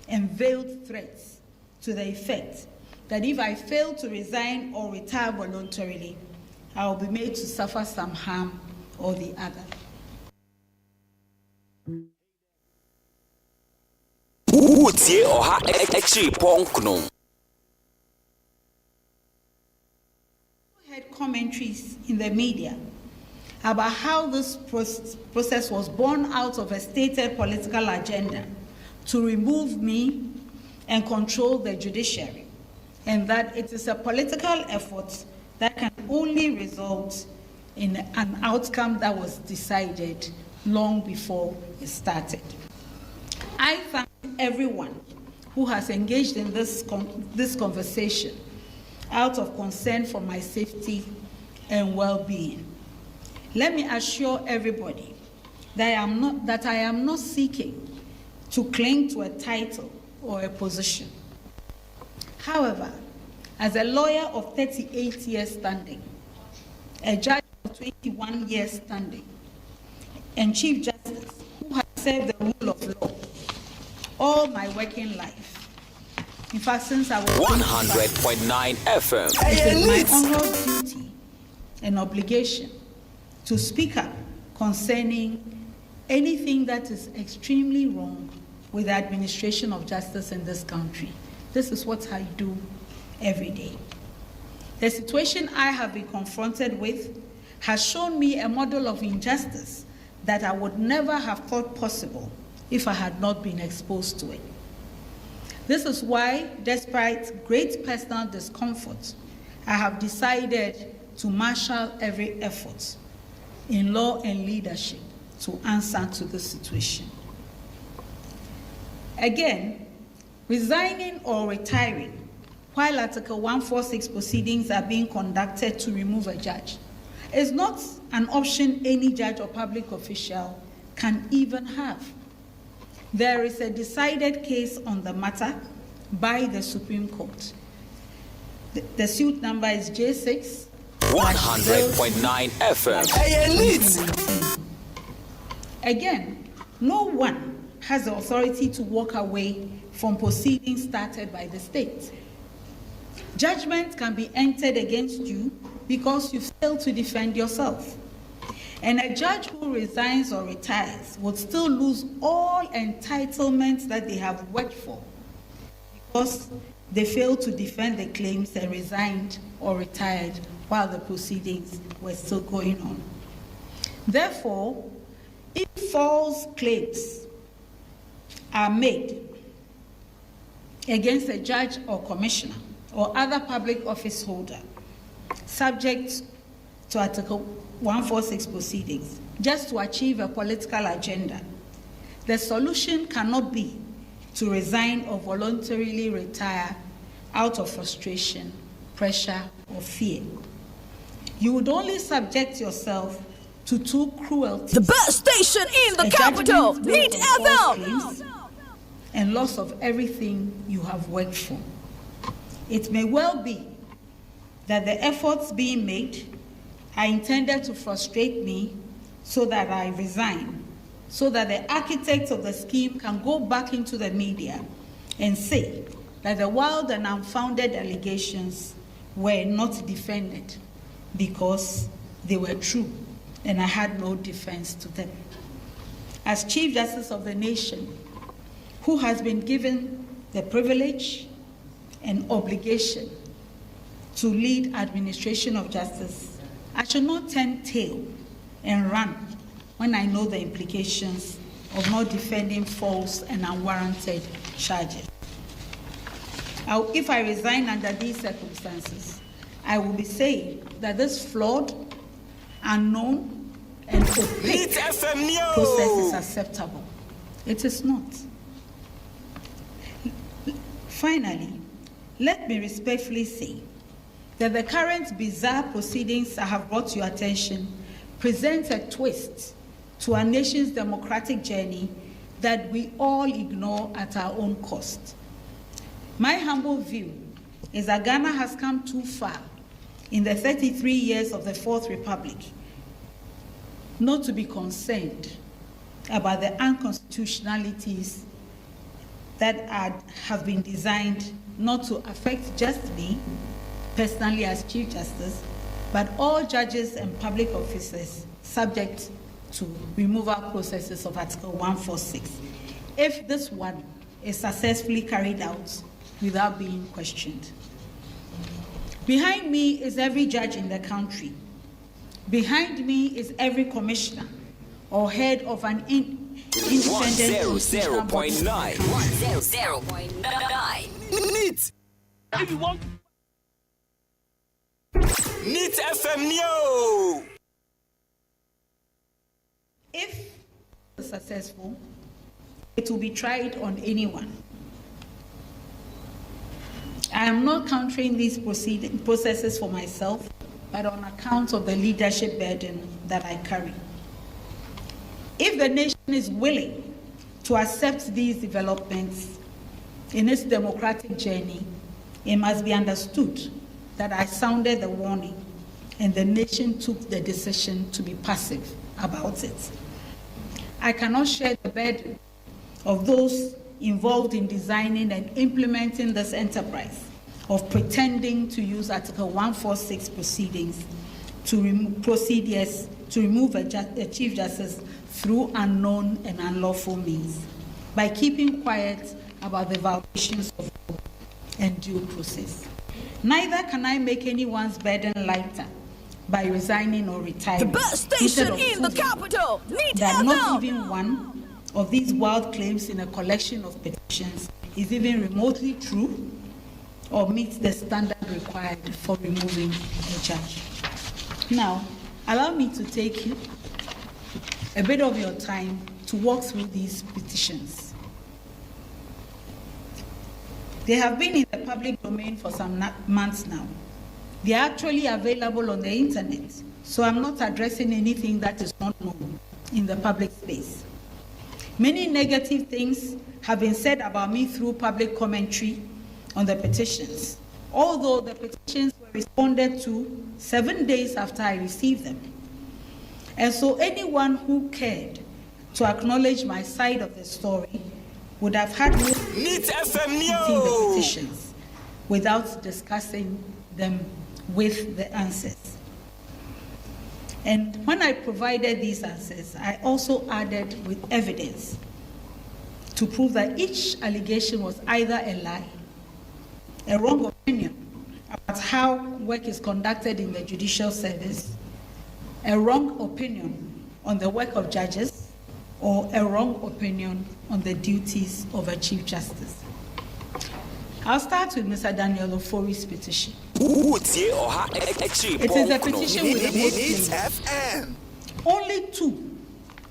and veiled threats to the effect that if I fail to resign or retire voluntarily, I will be made to suffer some harm or the other. Utie Oha Exri Ponkno. Heard commentaries in the media about how this process was born out of a stated political agenda to remove me and control the judiciary, and that it is a political effort that can only result in an outcome that was decided long before it started. I thank everyone who has engaged in this conversation out of concern for my safety and well-being. Let me assure everybody that I am not seeking to cling to a title or a position. However, as a lawyer of 38 years standing, a judge of 21 years standing, and Chief Justice who has served the rule of law all my working life, in fact, since I was 100.9 FM. It is my honorable duty and obligation to speak up concerning anything that is extremely wrong with the administration of justice in this country. This is what I do every day. The situation I have been confronted with has shown me a model of injustice that I would never have thought possible if I had not been exposed to it. This is why, despite great personal discomfort, I have decided to marshal every effort in law and leadership to answer to this situation. Again, resigning or retiring while Article 146 proceedings are being conducted to remove a judge is not an option any judge or public official can even have. There is a decided case on the matter by the Supreme Court. The suit number is J6 100.9 FM. Again, no one has the authority to walk away from proceedings started by the state. Judgment can be entered against you because you failed to defend yourself. And a judge who resigns or retires would still lose all entitlements that they have worked for because they failed to defend the claims and resigned or retired while the proceedings were still going on. Therefore, if false claims are made against a judge or commissioner or other public office holder subject to Article 146 proceedings, just to achieve a political agenda, the solution cannot be to resign or voluntarily retire out of frustration, pressure, or fear. You would only subject yourself to two cruelties. The best station in the capital, Meet FM, and loss of everything you have worked for. It may well be that the efforts being made are intended to frustrate me so that I resign, so that the architects of the scheme can go back into the media and say that the wild and unfounded allegations were not defended because they were true and I had no defense to them. As Chief Justice of the nation, who has been given the privilege and obligation to lead administration of justice, I should not turn tail and run when I know the implications of not defending false and unwarranted charges. If I resign under these circumstances, I will be saying that this flawed, unknown, and opaque process is acceptable. It is not. Finally, let me respectfully say that the current bizarre proceedings I have brought to your attention present a twist to our nation's democratic journey that we all ignore at our own cost. My humble view is that Ghana has come too far in the 33 years of the Fourth Republic not to be concerned about the unconstitutionalities that have been designed not to affect just me personally as Chief Justice, but all judges and public officers subject to removal processes of Article 146. If this one is successfully carried out without being questioned. Behind me is every judge in the country. Behind me is every commissioner or head of an independent 100.9. 100.9. Neat. Neat FM Neo. If successful, it will be tried on anyone. I am not countering these processes for myself, but on account of the leadership burden that I carry. If the nation is willing to accept these developments in its democratic journey, it must be understood that I sounded the warning and the nation took the decision to be passive about it. I cannot share the burden of those involved in designing and implementing this enterprise of pretending to use Article 146 proceedings to remove a Chief Justice through unknown and unlawful means by keeping quiet about the violations of law and due process. Neither can I make anyone's burden lighter by resigning or retiring. The best station in the capital, Neat that FM. Not even one of these wild claims in a collection of petitions is even remotely true or meets the standard required for removing a judge. Now, allow me to take a bit of your time to walk through these petitions. They have been in the public domain for some months now. They are actually available on the internet, so I'm not addressing anything that is not known in the public space. Many negative things have been said about me through public commentary on the petitions, although the petitions were responded to 7 days after I received them. And so anyone who cared to acknowledge my side of the story would have had no Neat FM the petitions without discussing them with the answers. And when I provided these answers, I also added with evidence to prove that each allegation was either a lie, a wrong opinion about how work is conducted in the judicial service, a wrong opinion on the work of judges, or a wrong opinion on the duties of a Chief Justice. I'll start with Mr. Daniel Ofori's petition. It is a petition with the most claims. Only 2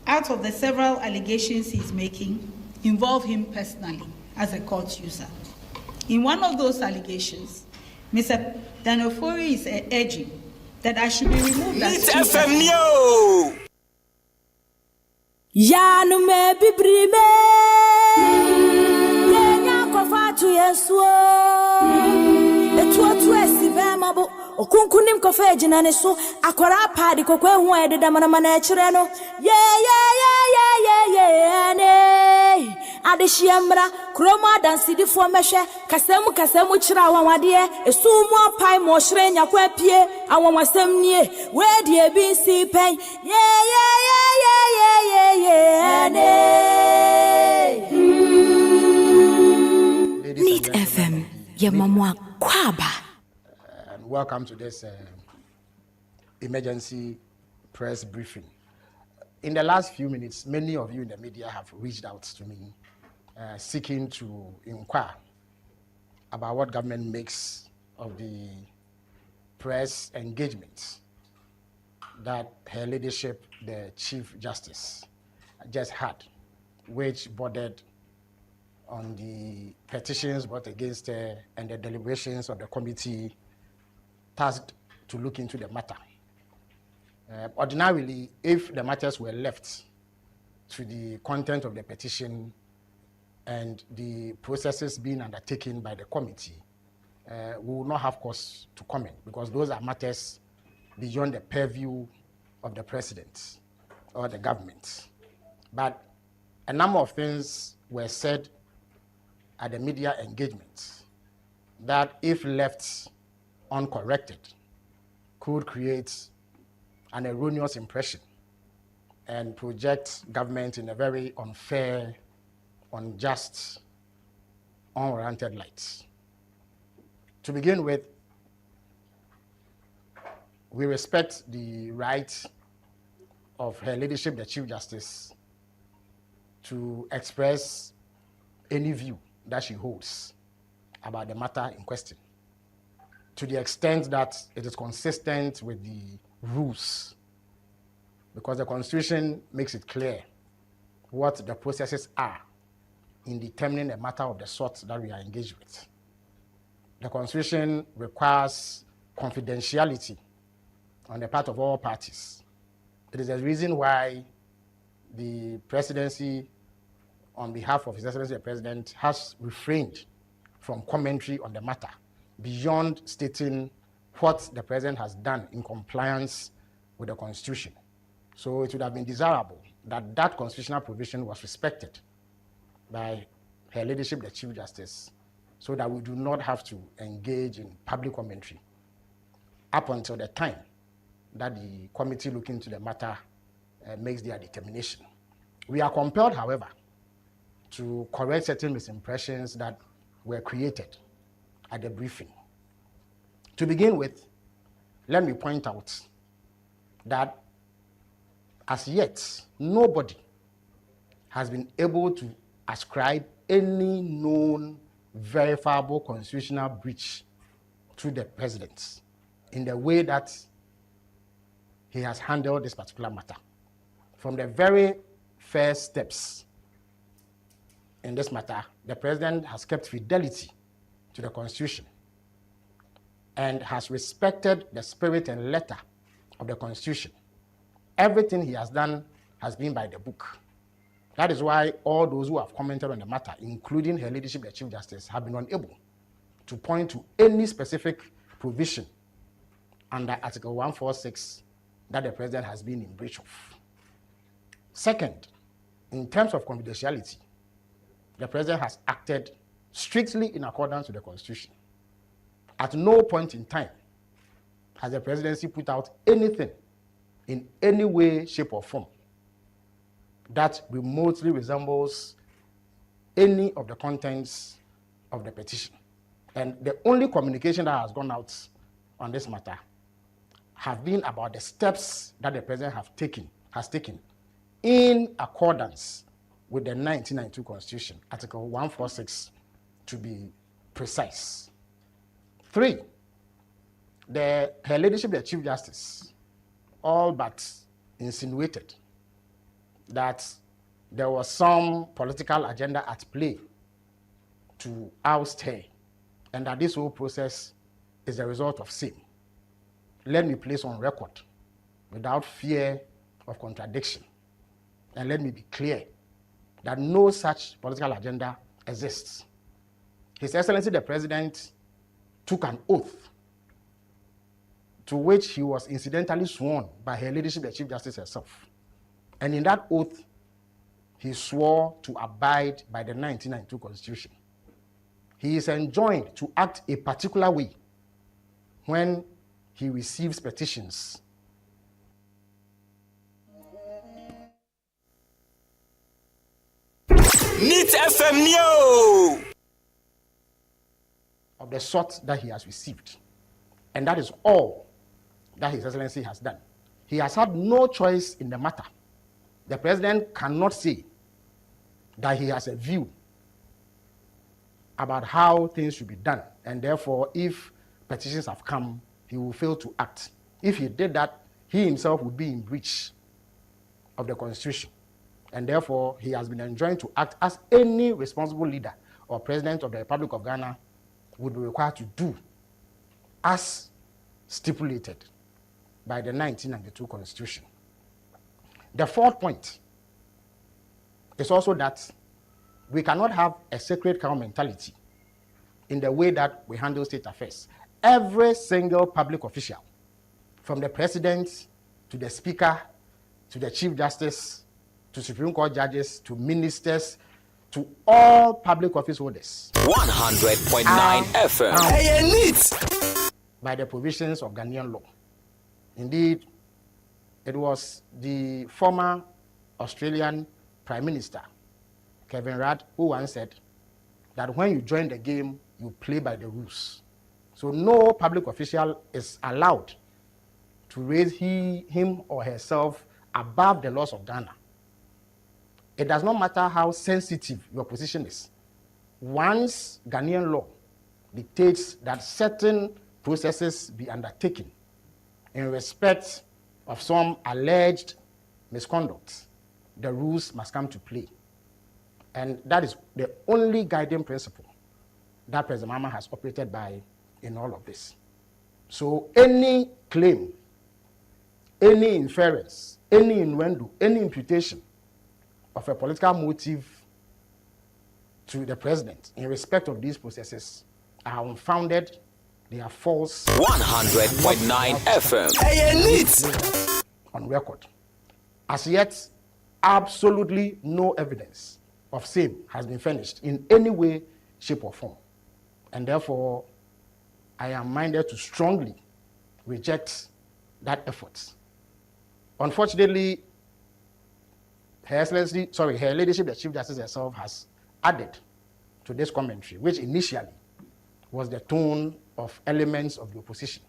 out of the several allegations he's making involve him personally as a court user. In one of those allegations, Mr. Daniel Ofori is urging that I should be removed as Chief Justice. Yanu me bibrime Kenya kwa fatu yesuo Etuotu esibe mabo Okunkunim kofe jinane so Akwara padi kokwe huwa ededa manamana echireno ne Adeshiamra Kroma dansidi fo meshe Kasemu chira wawadie Esumu apai moshre nyakwe pie Awamwasem nie Wedi ebinsi pen Neat FM, Yamamwa Kwaba. And welcome to this emergency press briefing. In the last few minutes, many of you in the media have reached out to me seeking to inquire about what government makes of the press engagements that her ladyship, the Chief Justice, just had, which bordered on the petitions brought against her and the deliberations of the committee tasked to look into the matter. Ordinarily, if the matters were left to the content of the petition and the processes being undertaken by the committee, we will not have cause to comment because those are matters beyond the purview of the president or the government. But a number of things were said at the media engagement that, if left uncorrected, could create an erroneous impression and project government in a very unfair, unjust, unwarranted light. To begin with, we respect the right of Her Ladyship, the Chief Justice, to express any view that she holds about the matter in question, to the extent that it is consistent with the rules, because the Constitution makes it clear what the processes are in determining a matter of the sort that we are engaged with. The Constitution requires confidentiality on the part of all parties. It is the reason why the presidency, on behalf of His Excellency the President, has refrained from commentary on the matter beyond stating what the President has done in compliance with the Constitution. So it would have been desirable that that constitutional provision was respected by Her Ladyship, the Chief Justice, so that we do not have to engage in public commentary up until the time that the committee looking into the matter makes their determination. We are compelled, however, to correct certain misimpressions that were created at the briefing. To begin with, let me point out that as yet, nobody has been able to ascribe any known verifiable constitutional breach to the President in the way that he has handled this particular matter. From the very first steps in this matter, the President has kept fidelity to the Constitution and has respected the spirit and letter of the Constitution. Everything he has done has been by the book. That is why all those who have commented on the matter, including Her Ladyship, the Chief Justice, have been unable to point to any specific provision under Article 146 that the President has been in breach of. Second, in terms of confidentiality, the President has acted strictly in accordance with the Constitution. At no point in time has the Presidency put out anything in any way, shape, or form that remotely resembles any of the contents of the petition. And the only communication that has gone out on this matter have been about the steps that the President has taken in accordance with the 1992 Constitution, Article 146 to be precise. 3, Her Ladyship, the Chief Justice, all but insinuated that there was some political agenda at play to oust her, and that this whole process is the result of same. Let me place on record, without fear of contradiction, and let me be clear that no such political agenda exists. His Excellency the President took an oath to which he was incidentally sworn by Her Ladyship, the Chief Justice herself. And in that oath, he swore to abide by the 1992 Constitution. He is enjoined to act a particular way when he receives petitions. Neat FM Neo! Of the sort that he has received. And that is all that His Excellency has done. He has had no choice in the matter. The President cannot say that he has a view about how things should be done, and therefore, if petitions have come, he will fail to act. If he did that, he himself would be in breach of the Constitution, and therefore, he has been enjoined to act as any responsible leader or President of the Republic of Ghana would be required to do, as stipulated by the 1992 Constitution. The fourth point is also that we cannot have a sacred cow mentality in the way that we handle state affairs. Every single public official, from the President to the Speaker to the Chief Justice to Supreme Court judges to ministers to all public office holders, 100.9 FM. Hey, neat! By the provisions of Ghanaian law. Indeed, it was the former Australian Prime Minister, Kevin Rudd, who once said that when you join the game, you play by the rules. So no public official is allowed to raise him or herself above the laws of Ghana. It does not matter how sensitive your position is. Once Ghanaian law dictates that certain processes be undertaken in respect of some alleged misconduct, the rules must come to play. And that is the only guiding principle that President Mahama has operated by in all of this. So any claim, any inference, any innuendo, any imputation of a political motive to the president in respect of these processes are unfounded, they are false. 100.9 FM. On record. As yet, absolutely no evidence of same has been furnished in any way, shape, or form. And therefore, I am minded to strongly reject that effort. Unfortunately, Her Ladyship, the Chief Justice herself, has added to this commentary, which initially was the tone of elements of the opposition.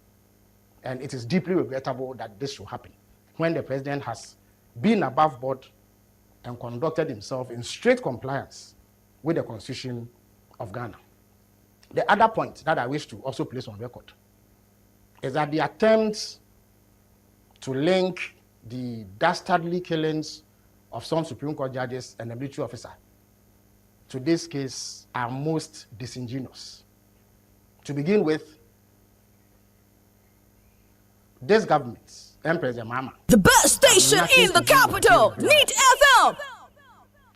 And it is deeply regrettable that this should happen when the president has been above board and conducted himself in strict compliance with the Constitution of Ghana. The other point that I wish to also place on record is that the attempt to link the dastardly killings of some Supreme Court judges and a military officer to this case are most disingenuous. To begin with, this government and President Mahama, the best station in the capital, Neat FM.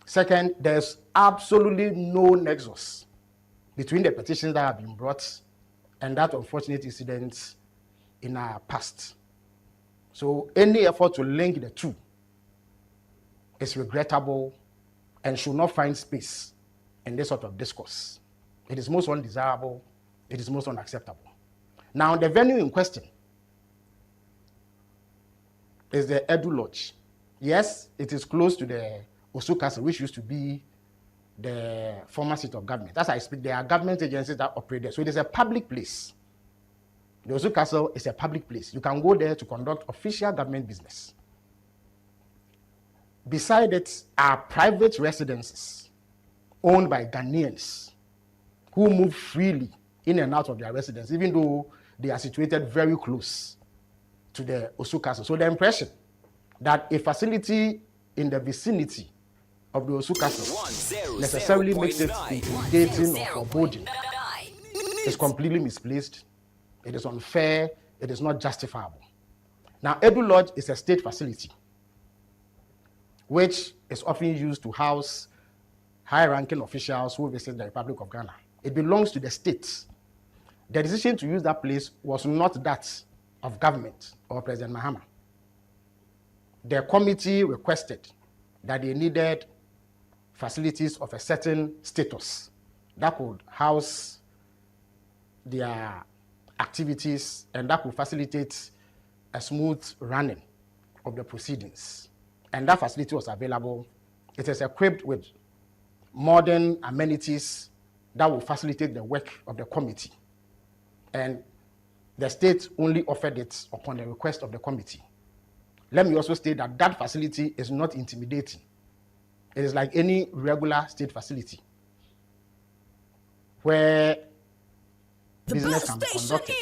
Second, there's absolutely no nexus between the petitions that have been brought and that unfortunate incident in our past. So any effort to link the two is regrettable and should not find space in this sort of discourse. It is most undesirable, it is most unacceptable. Now, the venue in question is the Edu Lodge. Yes, it is close to the Osu Castle, which used to be the former seat of government. As I speak, there are government agencies that operate there. So it is a public place. The Osu Castle is a public place. You can go there to conduct official government business. Beside it are private residences owned by Ghanaians who move freely in and out of their residence, even though they are situated very close to the Osu Castle. So the impression that a facility in the vicinity of the Osu Castle necessarily makes it intimidating or foreboding is completely misplaced. It is unfair. It is not justifiable. Now, Edu Lodge is a state facility which is often used to house high-ranking officials who visit the Republic of Ghana. It belongs to the state. The decision to use that place was not that of government or President Mahama. The committee requested that they needed facilities of a certain status that could house their activities and that could facilitate a smooth running of the proceedings. And that facility was available. It is equipped with modern amenities that will facilitate the work of the committee. And the state only offered it upon the request of the committee. Let me also state that that facility is not intimidating. It is like any regular state facility where business can be conducted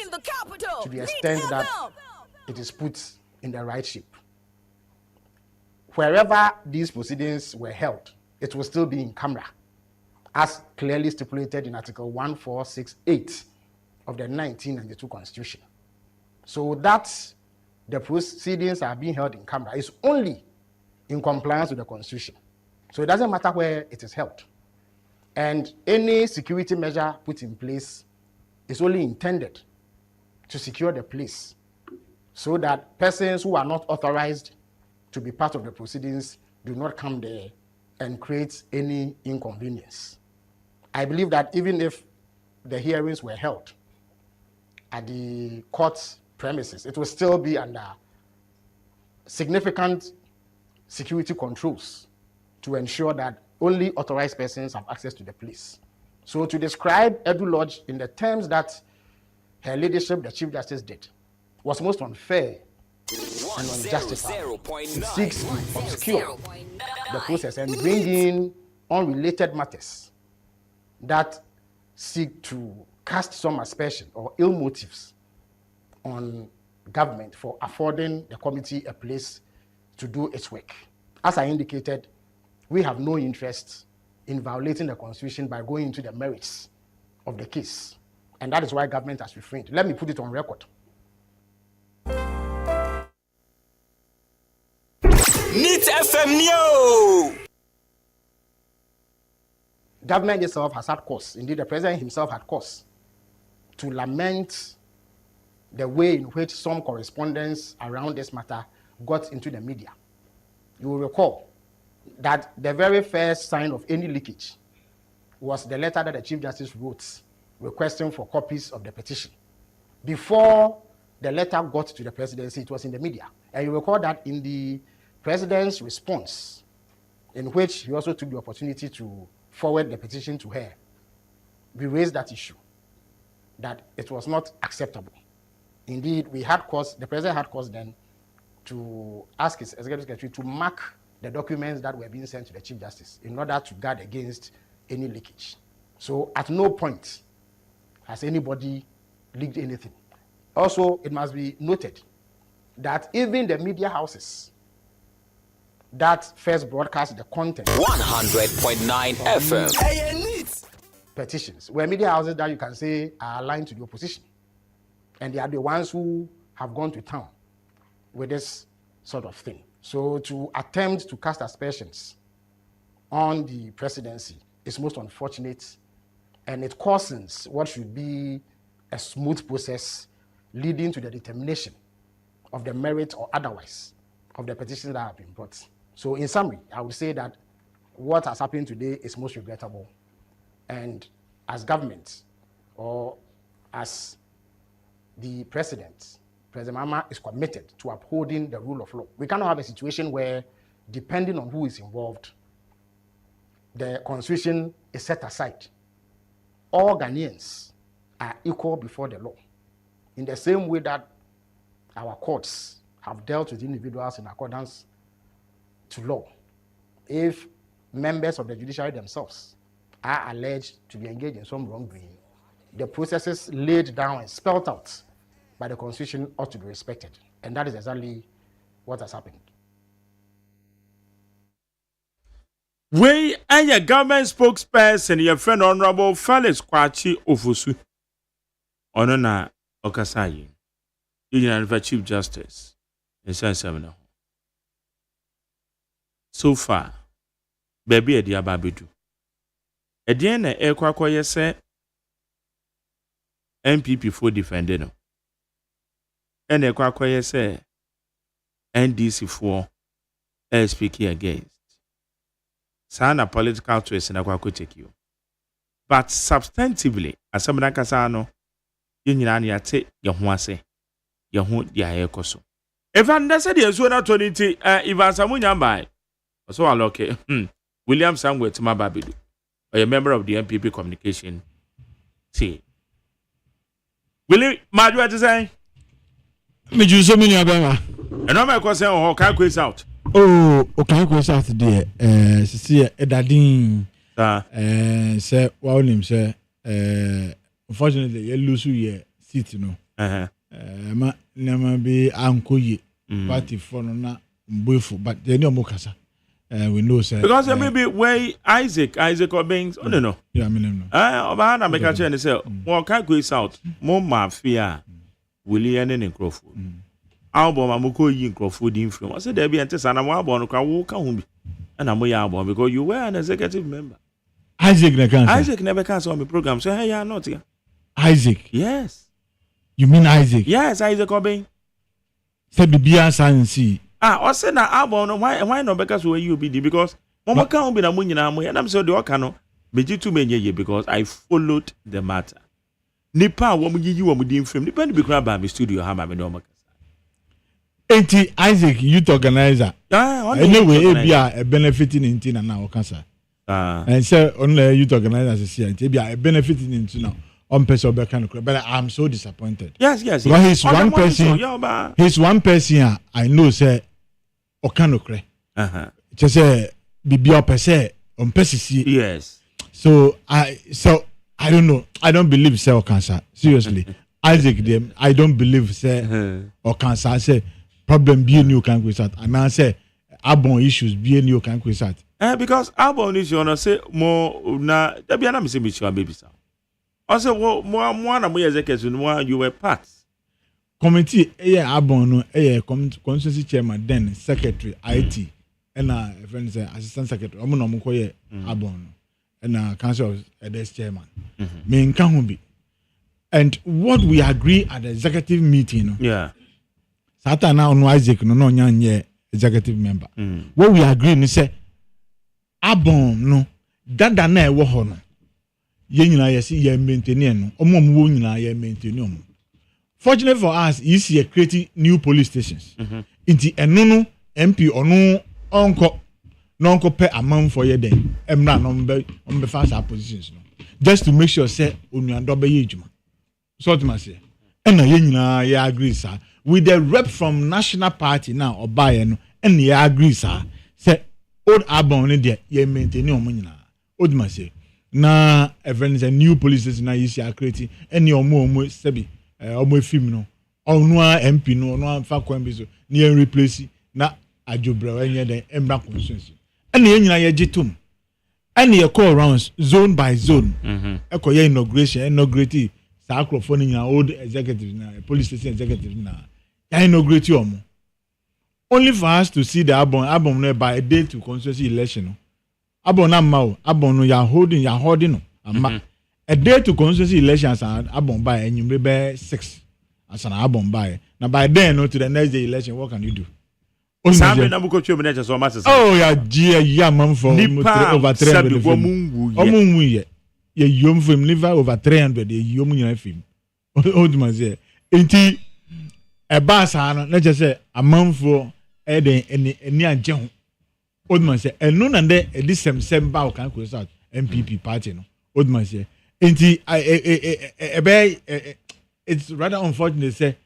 to the extent that it is put in the right shape. Wherever these proceedings were held, it will still be in camera, as clearly stipulated in Article 1468 of the 1992 Constitution. So that the proceedings are being held in camera is only in compliance with the Constitution. So it doesn't matter where it is held. And any security measure put in place is only intended to secure the place so that persons who are not authorized to be part of the proceedings do not come there and create any inconvenience. I believe that even if the hearings were held at the court premises, it will still be under significant security controls to ensure that only authorized persons have access to the place. So to describe Edu Lodge in the terms that her leadership, the Chief Justice, did was most unfair and unjustified. It seeks to obscure the process and bring in unrelated matters that seek to cast some aspersion or ill motives on government for affording the committee a place to do its work. As I indicated, we have no interest in violating the Constitution by going into the merits of the case. And that is why government has refrained. Let me put it on record. Neat FM Neo! Government itself has had cause, indeed the president himself had cause, to lament the way in which some correspondence around this matter got into the media. You will recall that the very first sign of any leakage was the letter that the Chief Justice wrote requesting for copies of the petition. Before the letter got to the presidency, it was in the media. And you recall that in the president's response, in which he also took the opportunity to forward the petition to her, we raised that issue, that it was not acceptable. Indeed, we had cause, the president had cause then to ask his executive secretary to mark the documents that were being sent to the Chief Justice in order to guard against any leakage. So at no point has anybody leaked anything. Also, it must be noted that even the media houses that first broadcast the content 100.9 FM petitions were media houses that you can say are aligned to the opposition. And they are the ones who have gone to town with this sort of thing. So to attempt to cast aspersions on the presidency is most unfortunate, and it causes what should be a smooth process leading to the determination of the merit or otherwise of the petitions that have been brought. So in summary, I would say that what has happened today is most regrettable. And as government, or as the President Mama is committed to upholding the rule of law. We cannot have a situation where, depending on who is involved, the Constitution is set aside. All Ghanaians are equal before the law. In the same way that our courts have dealt with individuals in accordance to law. If members of the judiciary themselves are alleged to be engaged in some wrongdoing, the processes laid down and spelled out by the Constitution ought to be respected. And that is exactly what has happened. We and your government spokesperson, your friend Honorable Felix Kwachi Ofosu, Onona Okasayi, Union Chief Justice, in San. So far, baby, a diababidu. Again, a kwakwa say MPP for defending them. And a kwakwa say NDC for speaking against. Sana political choice in a kwakwa take you. But substantively, as some nakasano, Union yate Yahuase, Yahu dia ekoso. If I said yes, we're not 20, if I samunya by. So I okay. William Samuel to my babidu. Or a member of the MPP communication. See. Willie, my do to say? Me do so many abema. And all my question or can quiz out. Oh, okay, quiz out there. See Edadin. Say wow name say unfortunately you lose your seat no. Ma never be uncle ye party for na mbufu but they no mokasa. We know sir. Because maybe where Isaac or Bings, oh no. Yeah, I mean no. Obana make a change and say, well, can't go out. More mafia. William and Crawford. Album Amuko yin Crawford influence. I said there be antes and I'm born can walk home. And I'm album because you were an executive member. Isaac never cancel on the program. So hey, you are not here. Isaac. Yes. You mean Isaac? Yes, Isaac Obeng. Said the Bia Science. I said na album why no because where you be because mama can be na munyina mo and I'm so the okano meji too many because I followed the matter. Nipa wo mu yiyi wo mu di film nipa ni be kra ba me studio ha ma me no makasa. Isaac youth organizer. Anyway, e bia a benefiting in na okasa. And so only youth organizers is here. Maybe I benefiting into now. Person but I'm so disappointed. Yes. Because he's one person. He's one person I know say okanokre. Just say bibi opese on pesisi. Yes. So I don't know. I don't believe say okansa. Seriously. Isaac them I don't believe say okansa say problem be new can we start. And I say abon issues be new can we start. Because abon issue on say more na there be anam say me baby sir. Also, one of my executives, you were part. Committee, Abon, constituency chairman, then secretary, IT, and friend say assistant secretary. I'm not going Abon, and council as chairman. Me Kahumbi. And what we agree at the executive meeting, Satana on Isaac, no executive member. What we agree is say Abon, no, that na wo ho no. Yenina yesi ye maintain no omo mo nyina ye maintain. Fortunately for us, you see creating new police stations. Inti eno no MP ono onko pe amount for ye den emra no mbe fast positions no just to make sure say onuando be ye adwuma. So to say and ye nyina ye agree sir with the rep from national party now obaye no and ye agree sir say old Abon ne de ye maintain omo nyina oduma say na events a new police station na you see creating any omo sebi omo film no onu MP no onu fa kwan bi so na ye replace na adjobra enye den embra constituency and ye nyina ye gitum and ye call rounds zone by zone ekoye inaugurate sakrofo nyina old executives na police station executives na ya inaugurate omo only for us to see the album no by a day to constituency election no Abon Amao, Abon, you are holding no. A day to constituency elections and Abon by and you may bear 6 as an Abon by. Now by then, no to the next day election, what can you do? Oh, yeah, dear, mum for over 300. Omun, ye yum film liver over 300, ye yum film. Old Mazet. Ain't a bass, let's just say a month for any near junk. Oldman say, and none and then this same bow can close out MPP party. No, Oldman say, it's rather unfortunate say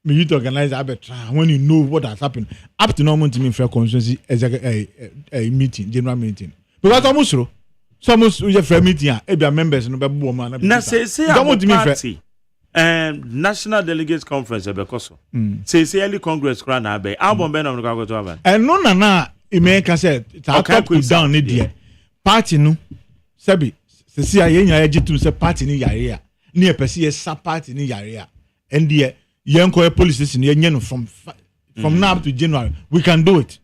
me you to organize a when you know what has happened up to normal to me for constituency as a meeting, general meeting. Because almost we have a meeting, every members no be woman. Na say party. National Delegates Conference because say early Congress crown na be album be na go to have. And no na America said talk down ni there party no sabi se ye nya ejitum se party ni yare a ni e pese ye sa party ni yare a and there yenko police station ye nya no from now up to January we can do it.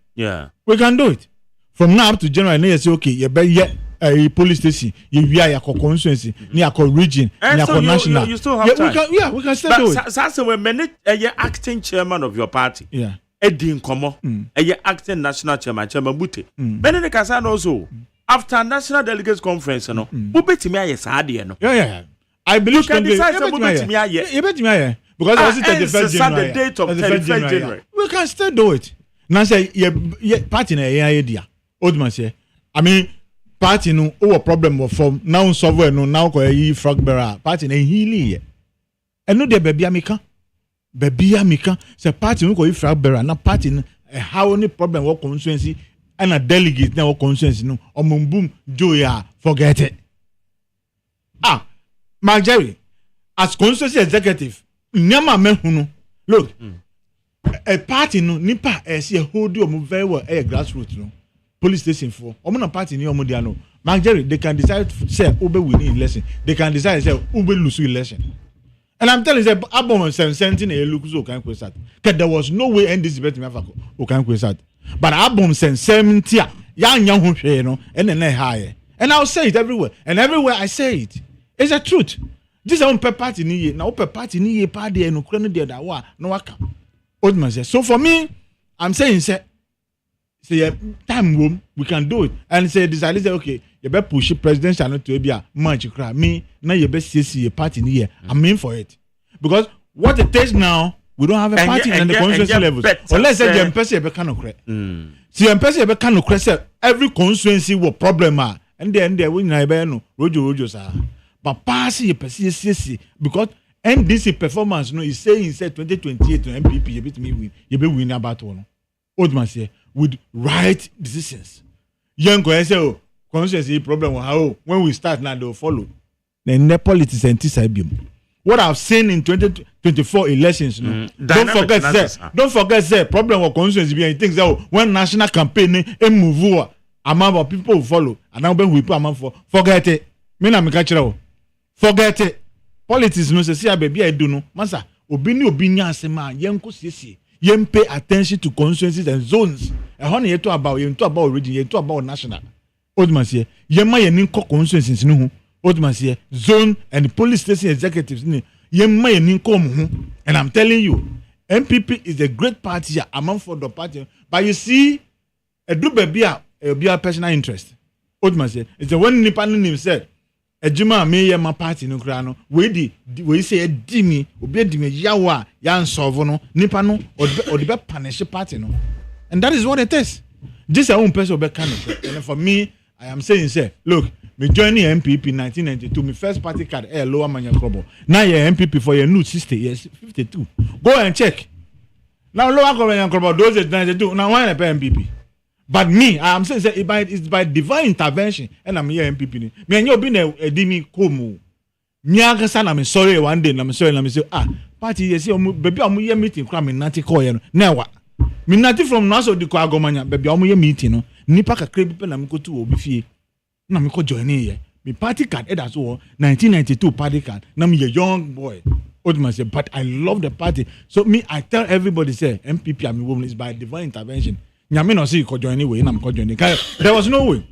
We can do it from now up to January. Now you say okay ye be ye a police station ye wia ya constituency ni akọ region ni akọ national you still have time. We can still do it. That's when manage a acting chairman of your party. Eddie Nkomo, a acting national chairman Bute. Benedict Kassan also after national delegates conference, no, who bet me yes, no. I believe you can decide who bet me you bet me because I was the date of 31st January. We can still do it. Now say ye party na idea. Old man say, I mean party no over problem of form now solve no now ko yi frog bearer party na healing. And no de baby amika. Baby amika say party no ko yi frog bearer na party no how any problem what constituency and a delegate na what constituency no omumbum joya forget it. Mark Jerry as constituency executive nyama mehuno look a party no nipa see a hold you very well a grassroots no police station for omo party ni omo dia no Mark Jerry they can decide say ube win election they can decide say ube lose election and I'm telling you say abom 17 e look so kan kwesat because there was no way end this debate me afako o kan kwesat but abom 17 ya nya ho hwe no and na high and I'll say it everywhere and everywhere I say it it's a truth. This is on per party ni ye na per party ni ye pa de no kro no de da wa no waka old man say so for me I'm saying say time room we can do it and say decide say okay you better push presidential no to be a match cry me na you better see party ni ye I'm in for it because what it takes now we don't have a party in the constituency levels unless say the person be can okre see the person be can okre say every constituency will problem and then we no rojo sa. But pass ye persist because NDC performance no is saying said 2028 to MPP you beat me win. You be win about one. Old man say with right decisions. Young go say oh constituency problem how when we start now they'll follow. Then the politics and TSIBM. What I've seen in 2024 elections, don't forget say problem of constituency being things that when national campaign move amount of people will follow and now we put amount for forget it. Me na me catch forget it. Politics no say baby I do no. Masa obi asema yenko siesie. Yen pay attention to constituencies and zones. E ho na ye to about region, ye to about national. Old man say yen ma yen nko constituencies no ho. Old man say zone and police station executives ni yen ma yen nko mo ho. And I'm telling you, MPP is a great party among for the party. But you see, a do baby a personal interest. Old man say it's the one nipa name said Ejuma me ye ma party no kra no we say edimi obi edimi yawa ya nsolve no nipa no odi be punish party no, and that is what it is. This is one person be kind of, and for me I am saying say look, me joining MPP 1992 my first party card lower manya krobo now ye MPP for your new 60 years 52 go and check now lower manya krobo those is 92 now why pay MPP. But me, I am saying it's by divine intervention, and I'm here MPP. Me and you been a dimi komu. Me agasa na me sorry one day, na me sorry na me say party yes baby I'm here meeting kra me nati call you na wa. Me nati from now so di ko agomanya baby I'm here meeting no. Nipa kakra bi pe na me ko tu obi fie. Na me ko join here. Me party card that's all 1992 party card. Na me a young boy. Old man say but I love the party. So me I tell everybody say MPP and me woman is by divine intervention. Nyame no see ko join anyway na ko join. There was no way.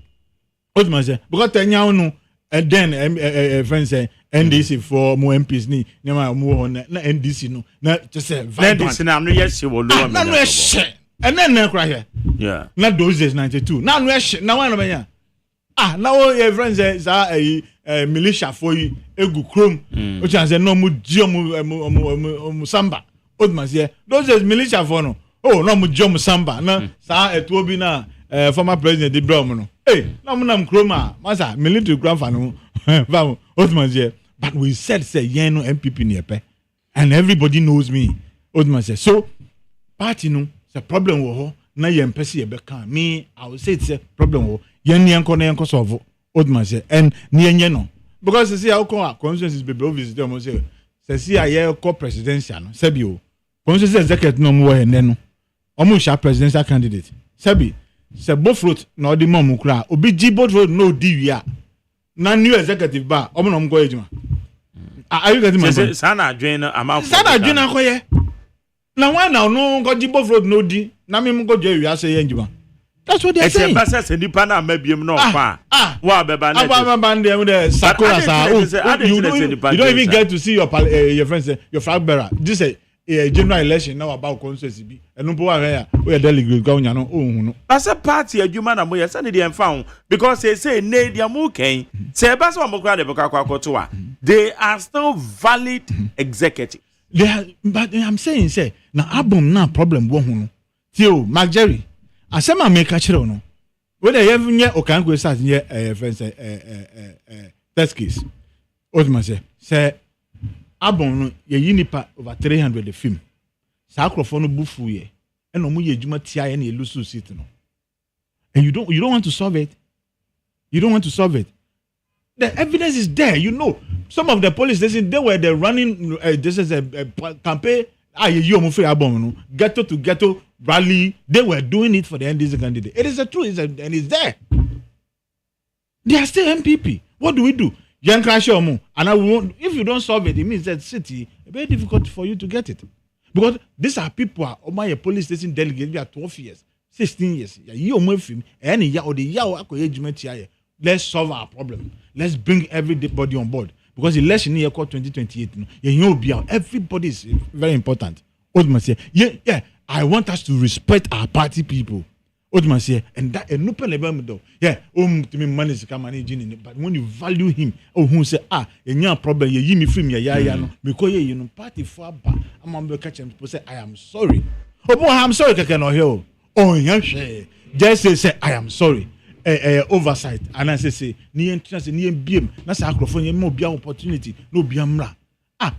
Old man say because tenya no and then friends say NDC for more MPs ni nyama mo na NDC no na just say NDC na no yes she will lower me. Na no yes. And then na cry here. Yeah. Na those days 92. Na no yes. Na one no benya. Now your friends say militia for you egu chrome. O chan say no mu dio mu samba. Old man say those days militia for no. Oh, no mu jom samba na sa etu bi na former president de Brown no. Hey, na mu nam kroma, masa military grandfather no. Vam, Oldman say, but we said say yen no MPP ni epe. And everybody knows me. Oldman say, so party no, the problem wo ho na yen pese e be kan. Me, I will say it's a problem wo. Yen na yen ko solve. Oldman say, and ni yen no. Because you see how come constituencies be obvious dem say see aye ko presidential no. Sebi o. Constituency executive no mo he no. Omo sha presidential candidate. Sebi, se both road na odi mom kra. Obi ji both road no di wi a. Na new executive ba, omo no go ejuma. Are you getting my point? Sana adwen na amount. Sana adwen na koye. Na one now no go ji both road no di. Na me go je wi ase ye ejuma. That's what they are saying. It's a basa nipa na mabiem no fa. Wa beba na. Aba dem the sakura sa. You don't even get to see your friends your flag bearer. This is a general election now about constituency bi enu po wa here we delegate go nya no ohun no as a party adwuma na mo ye say dey found because they say ne dia mo kan say e ba so mo kra dey kwakwakoto a they are still valid executives. They are, but I'm saying say na album na problem wo hu no tio Mark Jerry asema make kire no we dey even nye okanko start nye friends test case old say abon no ye yinipa over 300 the film sa akrofo no bufu ye eno mu ye adwuma tia ye na elusu seat no, and you don't want to solve it. You don't want to solve it. The evidence is there. You know, some of the police stations they were running this is a campaign you omo free abon no ghetto to ghetto rally. They were doing it for the NDC candidate. It is the truth, and it's there. They are still MPP. What do we do? And I won't, if you don't solve it, it means that city it's very difficult for you to get it. Because these are people who are a police station delegate, they are 12 years, 16 years. Let's solve our problem. Let's bring everybody on board. Because election year called 2028, everybody is very important. Oldman say, yeah, I want us to respect our party people. Oldman say, and that no problem. Yeah, to me money is come managing, but when you value him, who say, a problem, you me free me, no, because you know, party for back. I'm going to catch him. Say, I am sorry. Oh, boy, I'm sorry, I cannot hear. Oh, yeah, just say, I am sorry. oversight and I say ni entrance ni biem na sa akrofo yen mo bia opportunity no bia mra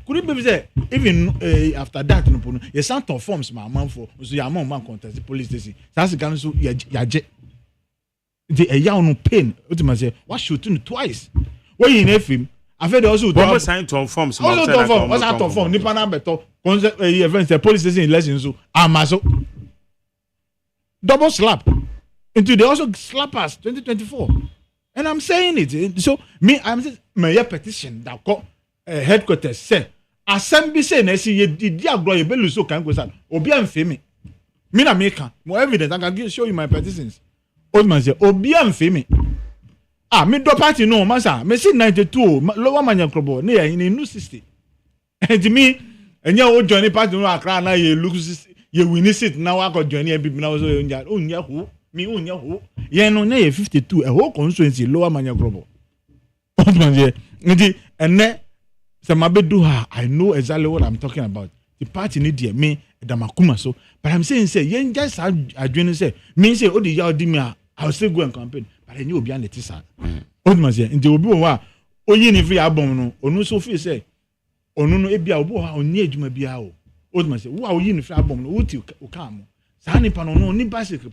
could it be say even after that no pono you sent on forms ma man for so ya man contest the police station that's gan so ya je the ya no pain ultimately say what shooting twice when you in film I feel also to sign on forms also to form nipa na beto event the police station election so amaso double slap into they also slap us 2024 and I'm saying it so me I'm saying my petition that got headquarters say assembly say na see ye di agro ye belu so kan go say obi amfe me na make more evidence I can show you my petitions old man say obi amfe me me do party no masa me see 92 lower manya krobo na ye in new 60 and me enya o join party no akra na ye look ye win seat na wa go join e bibi na so onya ho me onya ho ye no na ye 52 a whole constituency lower manya krobo old man say ndi ene so I know exactly what I'm talking about. The party need dear me damakuma so, but I'm saying say yen just adwene say me say odi ya odi me I'll still go and campaign, but I knew obi an etisa. Old man say nti obi wa oyi ni free album no onu so feel say onu no ebia obi wa oni adwuma bia o. Old man say wo oyi ni free album no wuti o kam. Sa ni pa no no ni bicycle.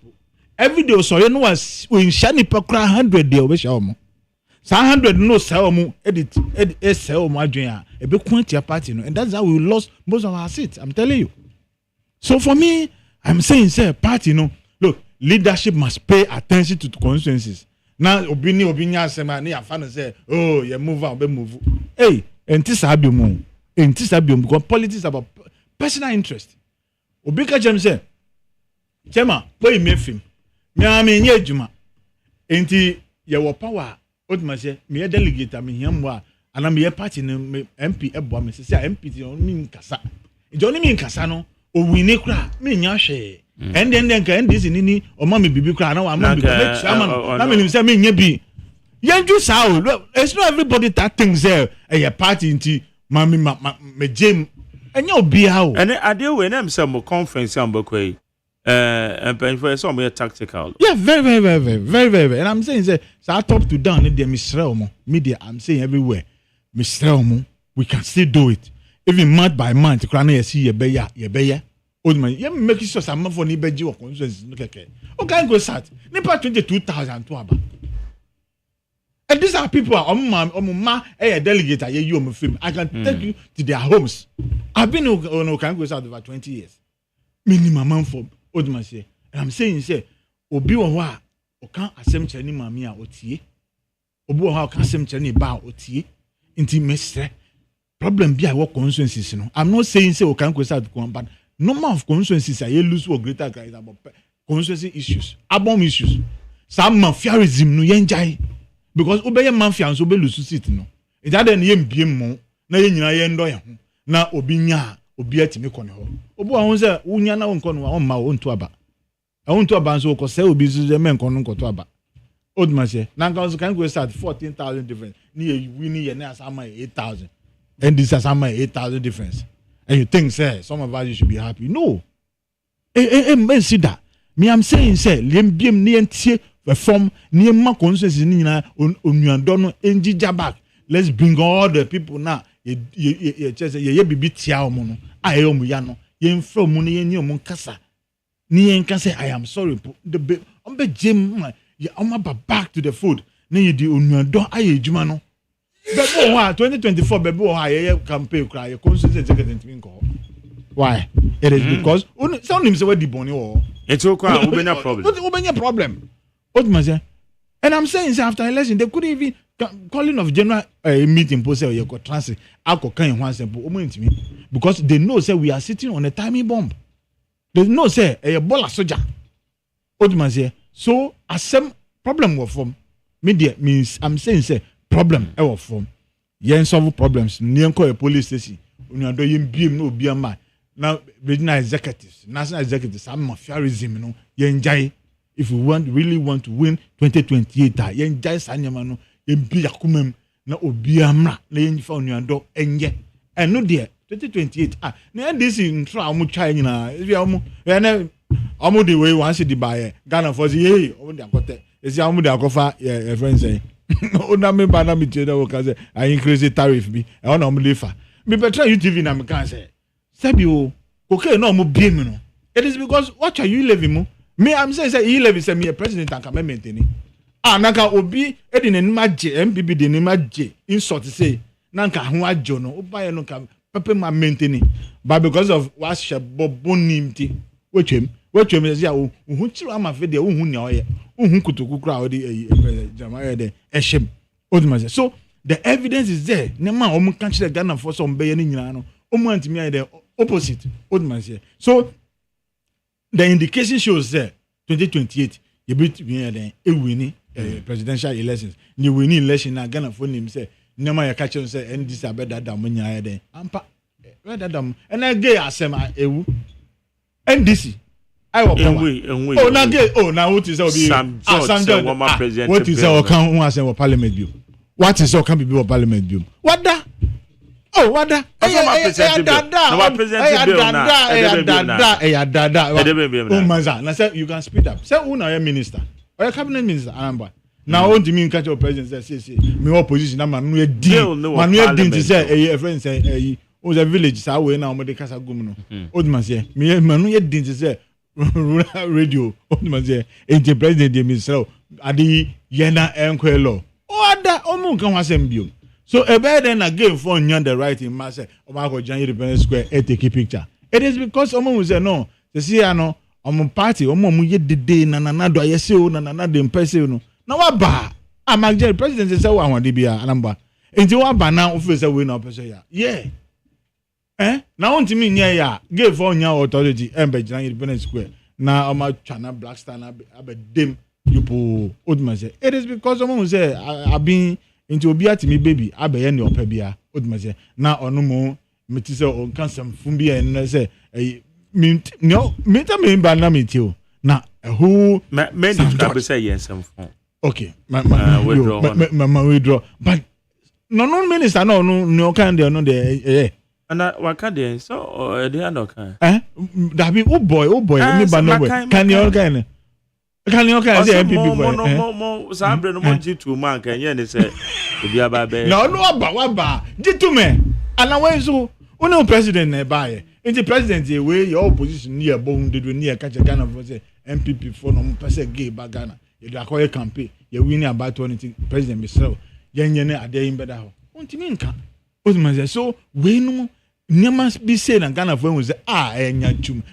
Every day so you know was we shani pa kra 100 dey obi sha omo. 100 no sell mu edit sell mu adwen a e be quantia party no and that's how we lost most of our seats I'm telling you. So for me I'm saying say party no look leadership must pay attention to the constituencies. Now obinya asema na ya fa no say oh you move on be move. Hey enti sabium because politics about personal interest. Obi ka jam say chema boy me film me am enye adwuma enti ye wo power Odmase me delegate me hiamwa ana me party no MP ebo me say MP ti on mi nkasa ijo ni mi nkasa no o wini kra me nya hwe and ka ndisi nini o ma me bibi kra na wa ma bi me chairman na me nim say me nya bi yenju sa o it's not everybody that thinks there a party nti ma me jam enya obi ha o and ade we na me say mo conference am bokwai and for some more tactical. Yeah, very. And I'm saying, say, top to down, they media. I'm saying everywhere, we can still do it. Even month by month, you see ye beya. Old man, you make sure some for ni beji or consensus. Okay, go start. Nipa 22,000 to aba. And these are people ma a delegate you film. I can take you to their homes. I've been on Okango South over 20 years. Minimum for old man say, and I'm saying say obi wo ho a o kan asem kyerani mami a otie obi wo ho a kan asem kyerani ba otie nti mesre problem bi a wo constituencies no I'm not saying say o kan go start to but number of constituencies are you lose or greater guys about constituency issues abom issues some mafiaism no yenjai because obeye mafia so be lose seat no e da den ye mbiem mo na ye nyina ye ndo ye ho na obi nya obi atimi kɔ ne ho obu ahun sɛ wunya na wonkɔ no ma wonto aba awonto aba nso kɔ sɛ obi so men kɔ no nkɔto aba old man say na kan so kan go start 14,000 difference ni ye win ye na asama 8,000 and this asama 8,000 difference and you think say some of us you should be happy no men see that me I'm saying say lem biem ni entie form ni ma consensus ni nyina onuando no enjija back let's bring all the people now ye bibi tia omo no aye omo ya no ye mfra omo no ye ni omo nkasa ni ye nkasa I am sorry the be jam ye omo back to the food na ye di onuado aye adwuma no bebo ho 2024 bebo ho ye campaign kra ye constituency executive team ko why it is because some nim say we di boni wo it's okay we benya problem what man say and I'm saying say after election they couldn't even calling of general meeting post say you go transit alcohol kan one simple because they know say we are sitting on a timing bomb they know say a bola soldier old man say so asem problem will form media means I'm saying say problem will form yen solve problems nien call a police station you do yen biem no bia man now regional executives national executives some mafiaism no yen jai if we really want to win 2028 yen jai sanyama no embi yakumem na obi amra na yenfa onuado enye eno de 2028 na this intro amu twa nyina if amu na amu de we wan se di bae Ghana for say hey omu de akote Is the Amuda Kofa, your friend say, oh, na me banana me tell you, I increase the tariff me, I want to live. Me better you TV na me can say, Sabio, okay, no more beam. It is because what are you living mo? Me, I'm saying, say, he live say me a president and can maintain. Naka obi edin en maje MPB de ni maje insult say nanka ho ajo no obaye no ka pepe ma maintain but because of what she bobonim ti wetwem say hu chiro ama fe de hu nya oye hu kutuku kura odi jamaye de ehim odima say so the evidence is there ne ma omu kan chire Ghana for some be ni nyina no omu antimi aye the opposite odima say so the indication shows there 2028 you be then e wini presidential elections ni win election na Ghana for him say nema ya catch say NDC abeda dam nya den ampa abeda dam na gay asem ewu NDC I will come oh na gay oh na what is obi Sam George president what is o kan who asem for parliament bill what is o kan be for parliament bill what da oh what da oh maza na say you can speed up say who na your minister or cabinet minister Anamba. Now on the mean catch your president say me opposition na manu e din say a friend say o the village say we na o de kasa gum no o man say me manu e din say radio o man say the president dey minister adi yena enkwelo o ada o mu kan wasem bio so e be then again for on the right in mass o ma ko Jan Independence Square e take a picture it is because o mu say no say ano o party o mu ye dede na do ayese o na de mpese no na waba amagje president say wa won de bia Anamba enti waba na office we na opese ya na ontimi nya ya give for nya authority embe Jan Independence Square na o ma twana Black Star na abedem yupo oduma say it is because someone say abin enti obi atimi baby abeye ne opa bia oduma say na onu mu meti say on kansam fun bia na say me ba na metio na who me dey say yes some phone. Okay, withdraw. But no minister no kind there no there. And what can they so they are not kind. That be oh boy me ba no way. Can you kind say MPP boy. Mo sabre no mo G2 man kan ye ne say obi aba be. No aba G2 me. Ana we so one president na ba ye. Into president we your opposition near bone did we near catch Ghana for say MPP for no person gay ba Ghana. You acquire campaign, you win about 20 President Michelle. Yen are there in better. Won't you mean? So, we know, you must be saying and Ghana for was chum,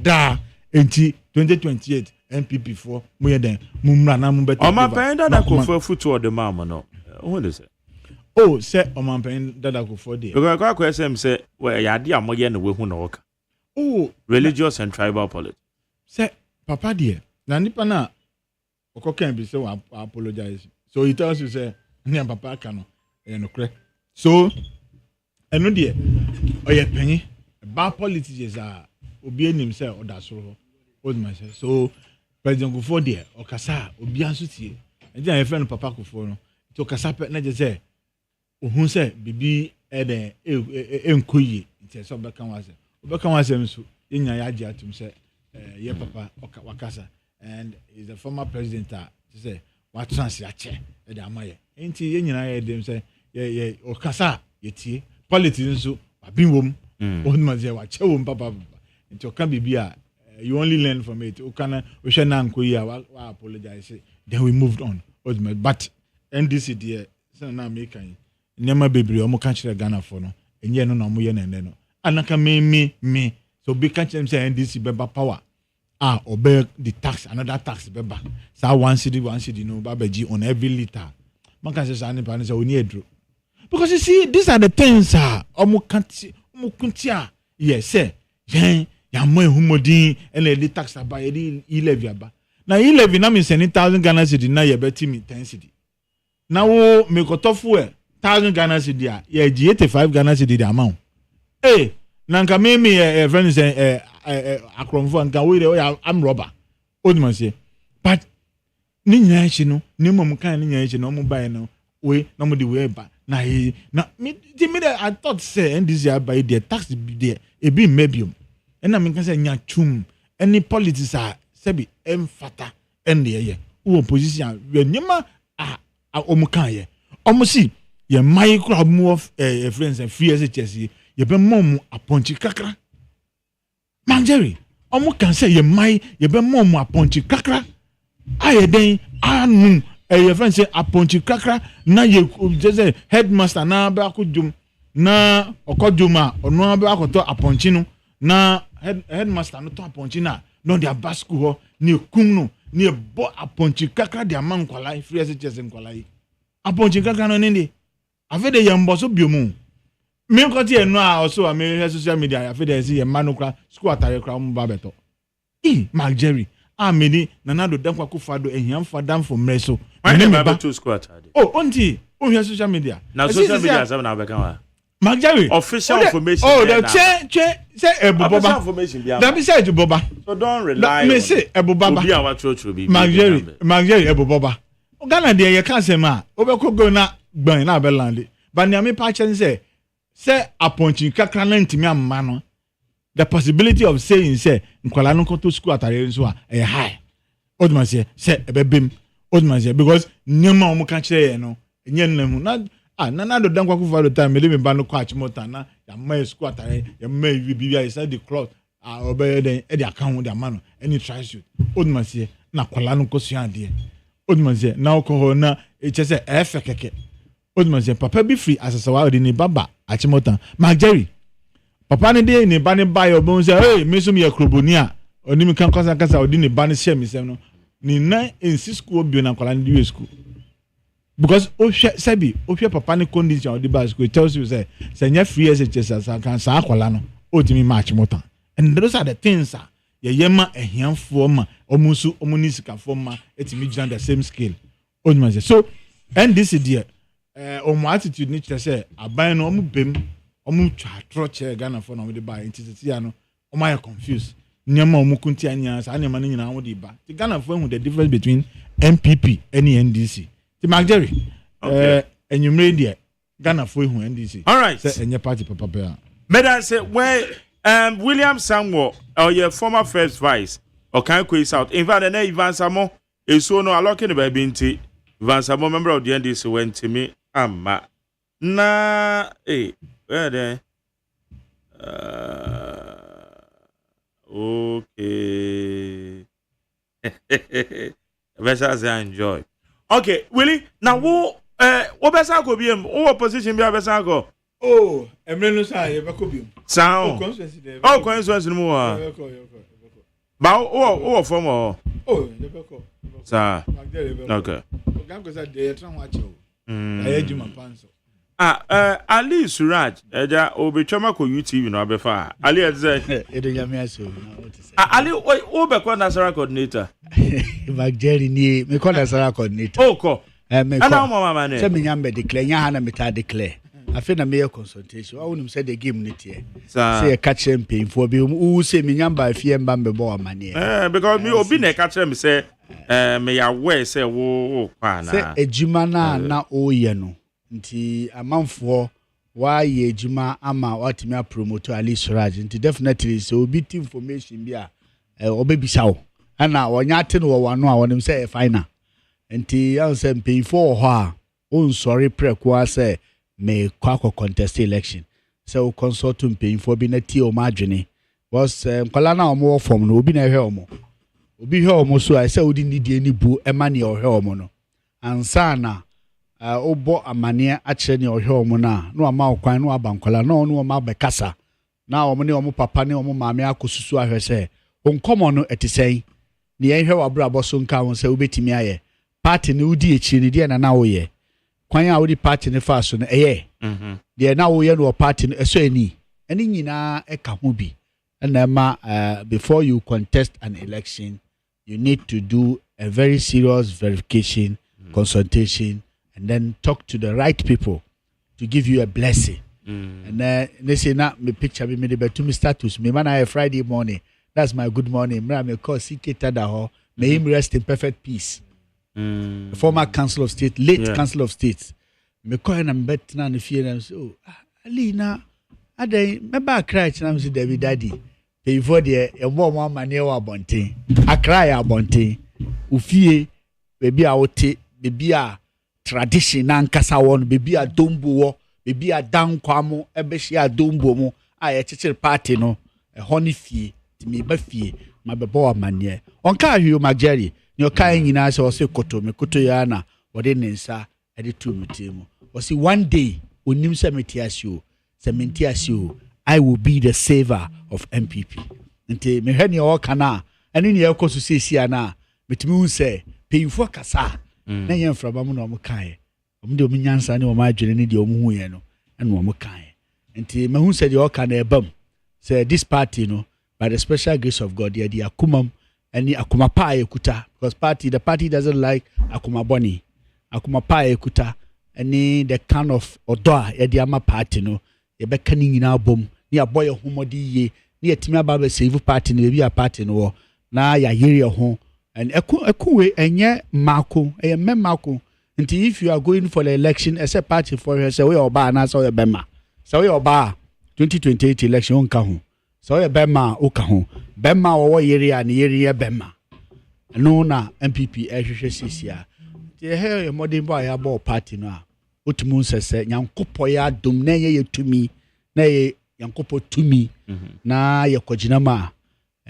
da, 2028 MPP for more than Mumrana Mumba. Oh, my parent that I go for foot toward the mama, no. What is it? Oh, say, oh, my parent that I go for the. Because I question say, well, ya dear, more than the way who know. Oh, religious and tribal politics. Say, Papa dear, Nanipana. Oko can be so apologize. So he tells you say, "Nya papa kano, no correct." So, eno die, oye penny, bad politics are obi enim say o da soro. Old man say. So, President Kufuor there, okasa obi anso tie. E dey friend papa Kufuor no. To okasa pe na je say, ohun say bibi e de enkoyi. Nti so obeka wan say. Obeka wan say nso, enya ya agi atum say, ye papa wakasa. And he's the former president to say what transaction at the Amaya. Ain't he in them say, yeah, or Cassa, yet politics so I've been womb, old Mazia, what chum papa. Into can be beer. You only learn from it. Okana, Ocean Kuya, apologize. Then we moved on. But NDC dear, son now making Nema baby, or more country Ghana for no, and yet no moyen and then. Anaka me. So be catch them say NDC beba power. Obey the tax, another tax, beba. So one city, no, babaji on every liter. Man can say, we need because you see, these are the things, omukuntia. Yes, sir. Ya mo humodi, and the tax by levy aba. Now, levy na me sending 1,000 Ghana cedi, na ye beti me 10 cedi. Now, me ko tofu 1,000 Ghana cedi, ye 85 Ghana cedi the amount. Hey, nanka me friend say, akromfo nka we dey am robber old man say but ni nyina chi no ni mom kan ni nyina chi no mo buy no we na mo dey we ba na me I thought say NDC buy the tax be there e be medium and na me can say nya chum any politics are say be emfata and there wo position we nyema omukan ye ye mai kura mu of friends and free SHS ye be mom aponchi kakra manjeri omukan say ye mai ye be mom aponchi kakra aye den anu your friend say aponchi kakra na ye just headmaster na ba akudum na okoduma ono ba akoto aponchi no na headmaster no to aponchi na no dia basku ho ni kum no ni bo aponchi kakra dia man kwala free SHS nkwala yi aponchi kakra no ndi afede ye mboso biomu me nkoti enu a also a me social media afede say ye manukra school atare kra mu ba beto Mark Jerry ameni nanado dankwa kufado ehiamfa damfo mreso me ba to school atare onti on social media na social media say na be kan wa Mark Jerry official information the che eboboba that be say eboboba so don't rely me say eboboba obi awa church bi Mark Jerry eboboba Ghana de ye kan say ma obekoko na gban na be land but na me pa chen say aponchi kakra na ntimi amma no the possibility of saying say nkwala no to school atare nso a high oduma say ebebem oduma say because nyema o muka kire no enye nnam na do dankwa ku for the time me ba no kwa achimota na ya mai school atare ya mai bibia is the cloth obey den e dey account the man any try shoot oduma say na kwala no kosu ade oduma say na alcohol na e che efe keke oduma say papa be free asasawa odi ni baba achimota Mark Jerry papa ne de ne ba ne ba yo bon say hey me so me akroboni a oni mi kan kasa odi ne ba ne share me sem no ni na insist school bio na kwala ne school because o papa ne condition odi ba school tells you say nya free SHS kan sa kwala no otimi match mota and those are the things ye yema ehianfo ma omusu omunisika fo ma etimi join the same scale oduma say so and this is there omo attitude ni say aban no omu bem omu twa che Ghana for na we dey buy entity ya no omo are confused nyama omu kunti anya sa nyama ni nyina wo dey ba the Ghana for who the difference between MPP and NDC the Mark Jerry enyumre there Ghana for who NDC all right say enye party papa Medan say where William Samuel or your former first vice or can quit out in fact na Ivan Samo is so no allocating the baby nti Ivan Samo member of the NDC went to me amma na where there okay best I enjoy okay Willie now what best I go be what position be best I go emre no say be ko bi sound consensus no more ba o form o sa okay gan ko say dey try wa che o ayejuma panso Ali Suraj eja obetwama ko UTV no abefa Ali eze edonyame aso Ali o be ko national coordinator Mark Jerry ni me ko national coordinator ko me ko ana mama ne se me nyambe declare nya ha na meta declare afi na me consultation wa wonim say the game ni tie say e catch champion for bi u say me nyamba afie mba mbebo amane because me obi na catch me say me ya we say wo kwa na say ejuma na o ye no nti amanfo wa ye ejuma ama watimi promote Ali Suraj nti definitely so obi information bi a obebisa wo ana wonya ate no wano a wonim say e final nti an say mpeinfo ho a on sorry preko say me kwa contest election so consult mpeinfo bi na tie o ma adwene was kwala na omo form no obi na hwe omo obi hwe omo so I say odi nidie ni bu e ma ne hwe omo no ansa na obo amane a kire ne ohwe omo na no ama okwan no abankola no no ma bekasa na omo ne omo papa ne omo maame akosusu ahwe se onkomo no etisen ne yenhwe wabrabo so nka won se obetimi aye party ne udi ekiri ne de na wo ye kwan a wodi party ne fa so no eye de na wo ye no party no eso ani nyina e ka ho bi na ma before you contest an election you need to do a very serious verification consultation and then talk to the right people to give you a blessing. And then they say na me picture me de betu me status me man I Friday morning. That's my good morning. Me call CK Tadaho. May him rest in perfect peace. The former Council of State, late Council of State. Me call him bet na fear them so Ali na ade me ba cry na me say David daddy. Before there e wo mo mane wa bonten. Akra ya bonten. Ufie baby a wote baby a tradition na nkasa won baby a dombo wo baby a dankwamo ebeshi a dombo mu a ye chichir party no honi fie ti me ba fie ma bebo amane onka ahwe ma Jerry ni oka nyina se o se koto me koto ya na wode ne nsa e de tu mutemu o si one day onim se metiasio se mentiasio I will be the saver of MPP nti me hwe ni o kana ani ne ekoso sesi ana metimi hu se peyifo kasa na yen fraba mu no mo kae omde omunyansa ne o ma adwene ne de omu hu ye no ene o mo kae nti me hu se de o kana ebam say this party no by the special grace of God the akumam any akuma pa ekuta because the party doesn't like akuma boni akuma pa ekuta any the kind of odo the ama party no ye be kan nyina bom ne aboy homodi ye ne yetimi aba save party no be a party no na ya yere ho and ekuwe enye mako memako until if you are going for the election as a party for yourself we oba na so bema so we oba 2028 election on ka ho so ye bema o ka ho bema wo yere ya ne yere ye bema no na MPP ehwehwe sisia the he modern boy ya bo party no a otumu sese nyankopɔ ya dom na ye tumi na ye nyankopɔ tumi na ye kɔgina ma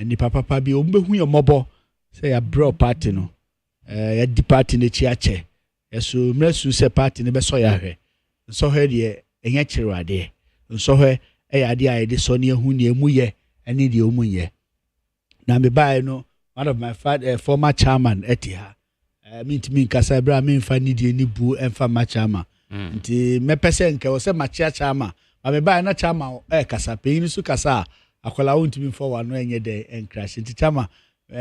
ni papa bi o mbehu ye mɔbɔ say ya bro party no ya di party ne chi ache eso mresu se party ne be so ya hwe so hwe de enye chirade so hwe ya de aye de so ne hu ne emu ye ani de omu ye na me bai no one of my former chairman etiha me nkasa bra me mfa ni de ni bu emfa ma chairman nti me pese nke wo se ma chairman ma me bai na chairman kasa peyin su kasa akola won timi for one no enye de encrash nti chairman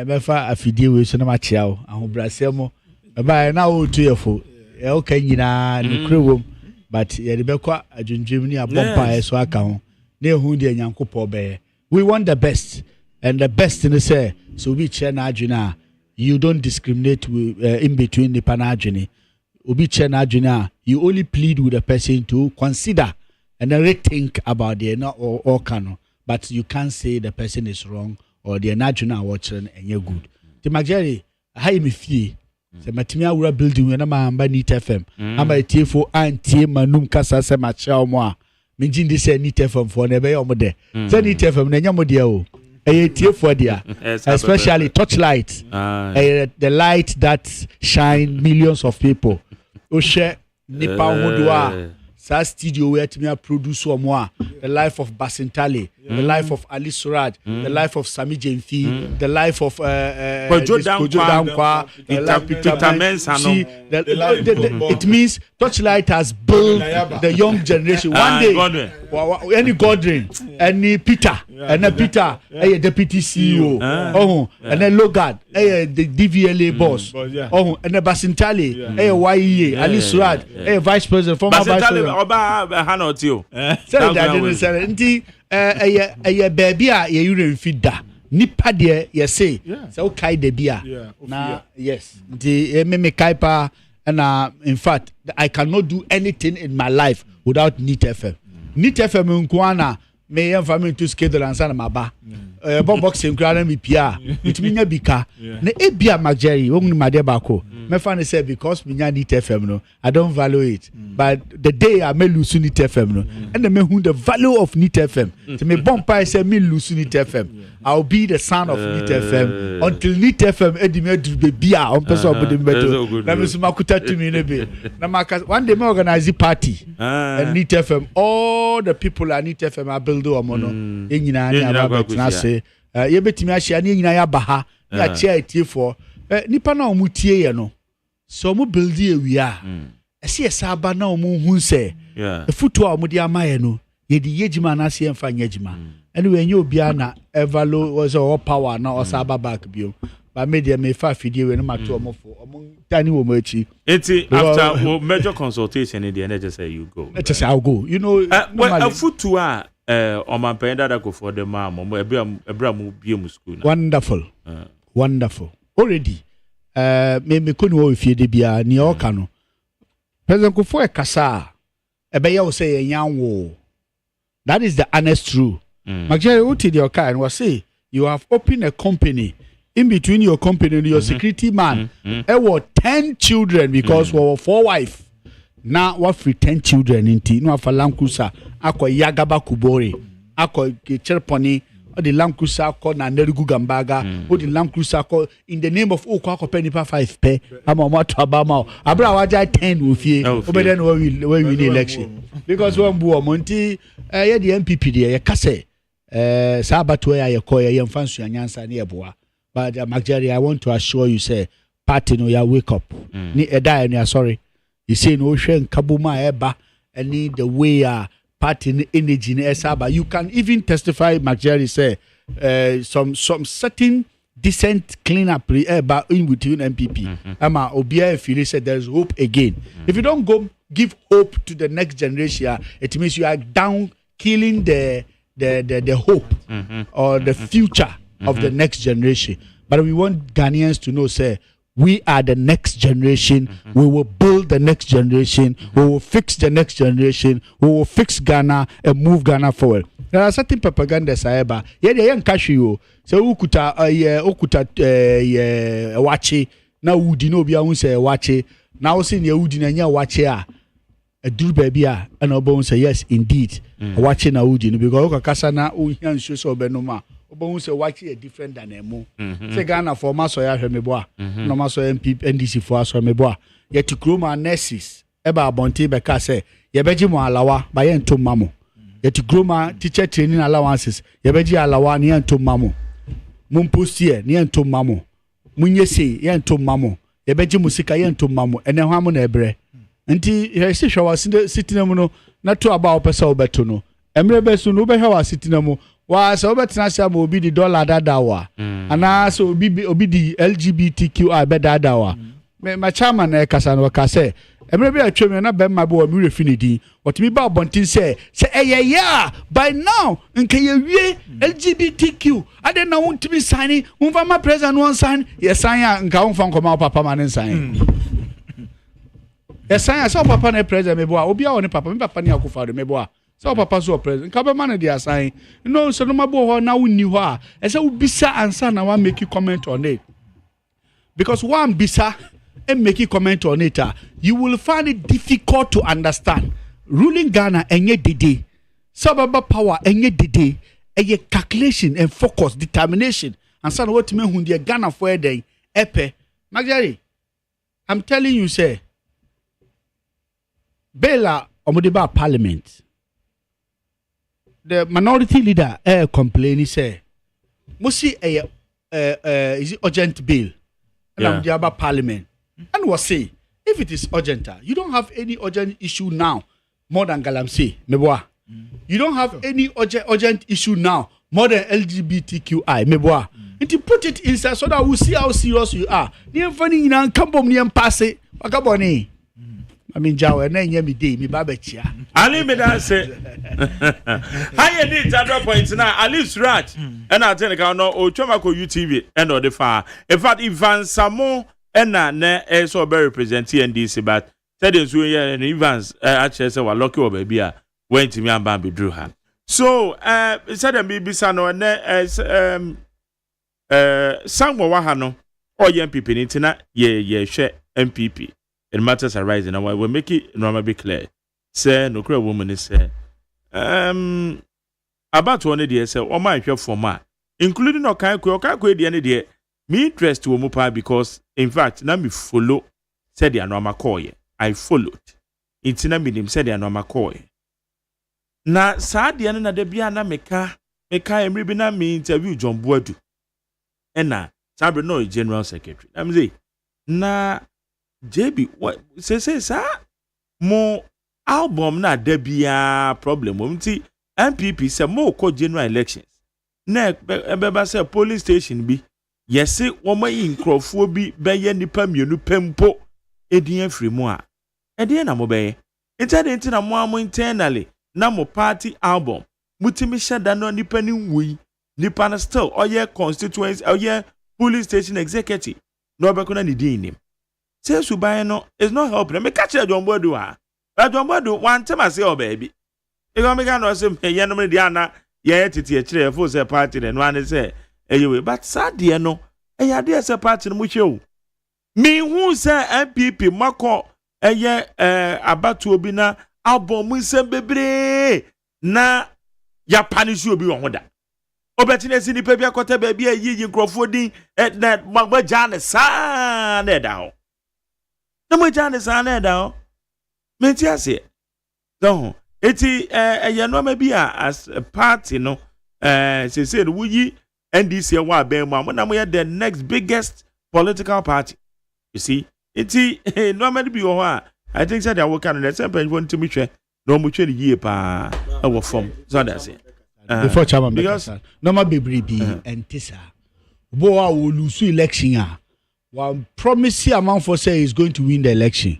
me fa afidie we so na ma chia wo ahobrasem me bai na wo tu yefo e o kan nyina ne krewom but ye de bekwa adwundwem ni abompa so aka ho na ehu de nyankopɔ be we want the best and the best in say so we chair na adwuna you don't discriminate with, in between the panadwene obi chair na adwuna you only plead with the person to consider and then rethink about the not or cano but you can't say the person is wrong or the adwuna watching and you're good the majority how me fee se matimi awura building na ma amba Neat FM amba tiefo antie manum kasa se ma chia omo a menjin di se Neat FM for na be omo de se Neat FM na nyamo de o tiefo dia especially Torchlight the light that shine millions of people o share nipa hodoa sa studio where to produce omo the life of Basintale the life of Ali Suraj the life of Sami Jemfi the life of Kojo Dankwa it means Torchlight has built the young generation one day any Godwin any Peter and Peter a deputy CEO and then Logard the DVLA boss and then Basintale YEA Ali Suraj vice president former vice president oba hanotio say that didn't say nti baby a ye yure mfida nipa de ye say so kai de bia na yes nti me kai pa and in fact I cannot do anything in my life without Neat FM nkwana me yam family to schedule and sana maba boxing crowd me pia it mean bika na ebia Majeri won ma de bako me fan say because me nya Neat FM no I don't value it but the day I may lose Neat FM no and me who the value of Neat FM to me bompa say me lose Neat FM I'll be the son of Neat FM until Neat FM edime do be bia on person of the metal na me so makuta to me ne be na one day me organize a party and Neat FM all the people at Neat FM are build omono enyina na aba betna se ye betimi ahia na enyina ya baha ya chia etiefo nipa na omutie ye no so mo build ewia ese esaba na omu hu se efutu a omudi amaye no ye di yejima na se emfa nyejima anyway enye obia na evalo was all power na osaba back bio ba media me fa fidie we no mato omofo omo tani wo machi eti after major consultation in the energy say you go let us say I'll go you know futu a omanpenda da go for the mom ebra mu biem school wonderful already me kunu wo fie de bia ni o ka no president Kufuor kasa ebe ya wo say yanwo that is the honest truth Majeri uti the oka and was say you have opened a company in between your company and your security man, there were 10 children because we were 4 wives. Now what for 10 children in T? No for Land Cruiser, ako Yagaba Kubori, ako Cherponi, or the Land Cruiser called Nanerugu Gambaga, or the Land Cruiser called in the name of Oko Penny 5 pay. I'm a what Abama. Abrawaja 10 with you, but then when we win the election. Because one Bua Monty, the MPP there, Kase, Sabatway, Yakoya, and Fancy and Yansa near Boa. But Macjari, I want to assure you, say, party no ya wake up. Ni eda ya sorry. You say no shen kabuma eba and need the way party energy ni esaba. You can even testify, Macjari say, some certain decent cleanup eba in between MPP. Ama Obia Philly said there's hope again. If you don't go give hope to the next generation, it means you are down killing the hope or the future of the next generation. But we want Ghanaians to know, say, we are the next generation. We will build the next generation. We will fix the next generation. We will fix Ghana and move Ghana forward. There are certain propaganda, Saeba. Yeah, they ain't cash you. So ukuta wache. Now would you know be a say wache. Now saying you would in wache a do baby and Obon say yes indeed. Watching a wood because Kasana Uyan Shuso Benoma. Obon say watch a different than a mo. Say Ghana for Masoya Hemeboa, no Maso MP NDC for us Hemeboa. Yet to Groma nurses, Eba Bonte Becase, Yabejimo Alawa, by Ento Mamo. Yet to Groma teacher training allowances, Yabeji Alawa near to Mamo. Mumpustier near to Mamo. Munyesi, Yan to Mamo. Yabeji Musika Yan to Mamo, and then Hamon Ebre. Nti yesi shawa sitting no na to about pesa obeto emre besu no be hawa sitting mo wa se obetena sha mo obi di dollar dadawa ana so obi di LGBTQI be dadawa my chairman e kasa no ka say emre be atwem na be ma be o mi refinidi otimi ba bontin say yeah by now nke ye wie LGBTQ ade na wontimi sign wonfa ma president won sign ye sign nka wonfa nkoma papa man sign. Yes, I saw Papa ne president meboa. Obi a one papa, me papa ni akufa de meboa. So Papa so president. Ka be man dey assign. No, so no mabo ho na wonni ho a. E say ubisa answer na wan make you comment on it. Because one bisa and make you comment on it, you will find it difficult to understand. Ruling Ghana enye dede. Sababa power enye dede. Eye calculation and focus, determination. And so what me hu dey Ghana for dey epe. Magari, I'm telling you say Bella Omodiba Parliament. The minority leader complaining say, "Musi is it urgent bill?" And I'm the about Parliament. And was say, if it is urgent, you don't have any urgent issue now more than Galamsey, Meboa. You don't have any urgent issue now more than LGBTQI, Meboa. And to put it inside so that we see how serious you are. Niam funny in Campom Niam Passe, Wakaboni. I mean, Jawa, and then me day, me babechia. Ali me that say. Hi, edit at points now. Ali's right. And I tell you, no, Ochomako UTV and or the far. In fact, Ivan Samo and na so very represent NDC, but said in Suya and Evans actually said, well, lucky or baby, went to me and Bambi drew her. So, said a baby son or Sango Wahano or young people in Tina, ye, share MPP. And matters arising, and we make it normally clear. Say, no clear woman is say, about 1 year, say, oh my, for ma, including Okaku, the end day, me interest to Omupa because, in fact, now me follow, said the normal call. I followed. It's not him said the normal call. Na sad the end of the Biana meka, and me interview John Boadu. And na, Sabre no general secretary. I'm say, na. JB, what say sir? More album na debia problem. MPP say more co general elections. Ne beba say police station bi. Yes, say woman in Crawford bi beye nipa mienu pempo edian free mo a. Edian na mo beye. Intent na mo internally na mo party album. Mutimi shada no nipa ni wi. Nipa na still oye constituency oye police station executive. No be kuna ni din him. Say Subayano is not helping. Me catch a John Bodu. John Bodu one time I say, oh baby. If I'm going to say, Yanom Diana, yet it's a chair for the party and one is say, anyway, but sad dear no, ɛyɛ adeɛ sɛ party no mu hwɛ o me hu sɛ MPP makɔ ɛyɛ abatuo bi na abɔ mu nsɛm bebree na ya punish obi wɔ ho da obetine si nipa bi akɔtɛ baabi a yiyi nkrɔfoɔ din na magba ne saa na ɛda hɔ na magya ne saa na ɛda hɔ menti ase so eti ɛyɛ nɔɔma bi a as a party no sese no wuyi NDC ɛwɔ abɛn mu a mo na mo yɛ the next biggest political party you see eti nɔɔma bi wɔ hɔ a I think said I work on the same page one to me no much ye pa our form so that's it before chairman because no ma bebre bi entisa bo a will lose election one promise amount for say is going to win the election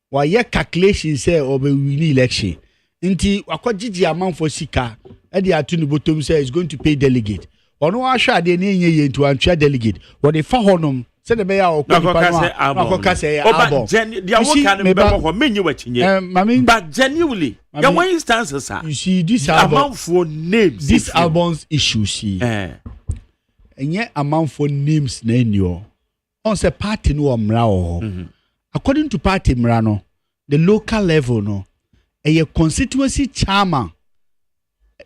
why ye calculation say or be win election nti akogigi amount for sika e dey atu no bottom say is going to pay delegate ono ahwa de na enye ye ntu antwa delegate what dey fa honom say the bear or but genuinely there were instances you see this amount for names this album's issue see and yet amount for names na enyo on say party no omra according to party mra the local level no a constituency chairman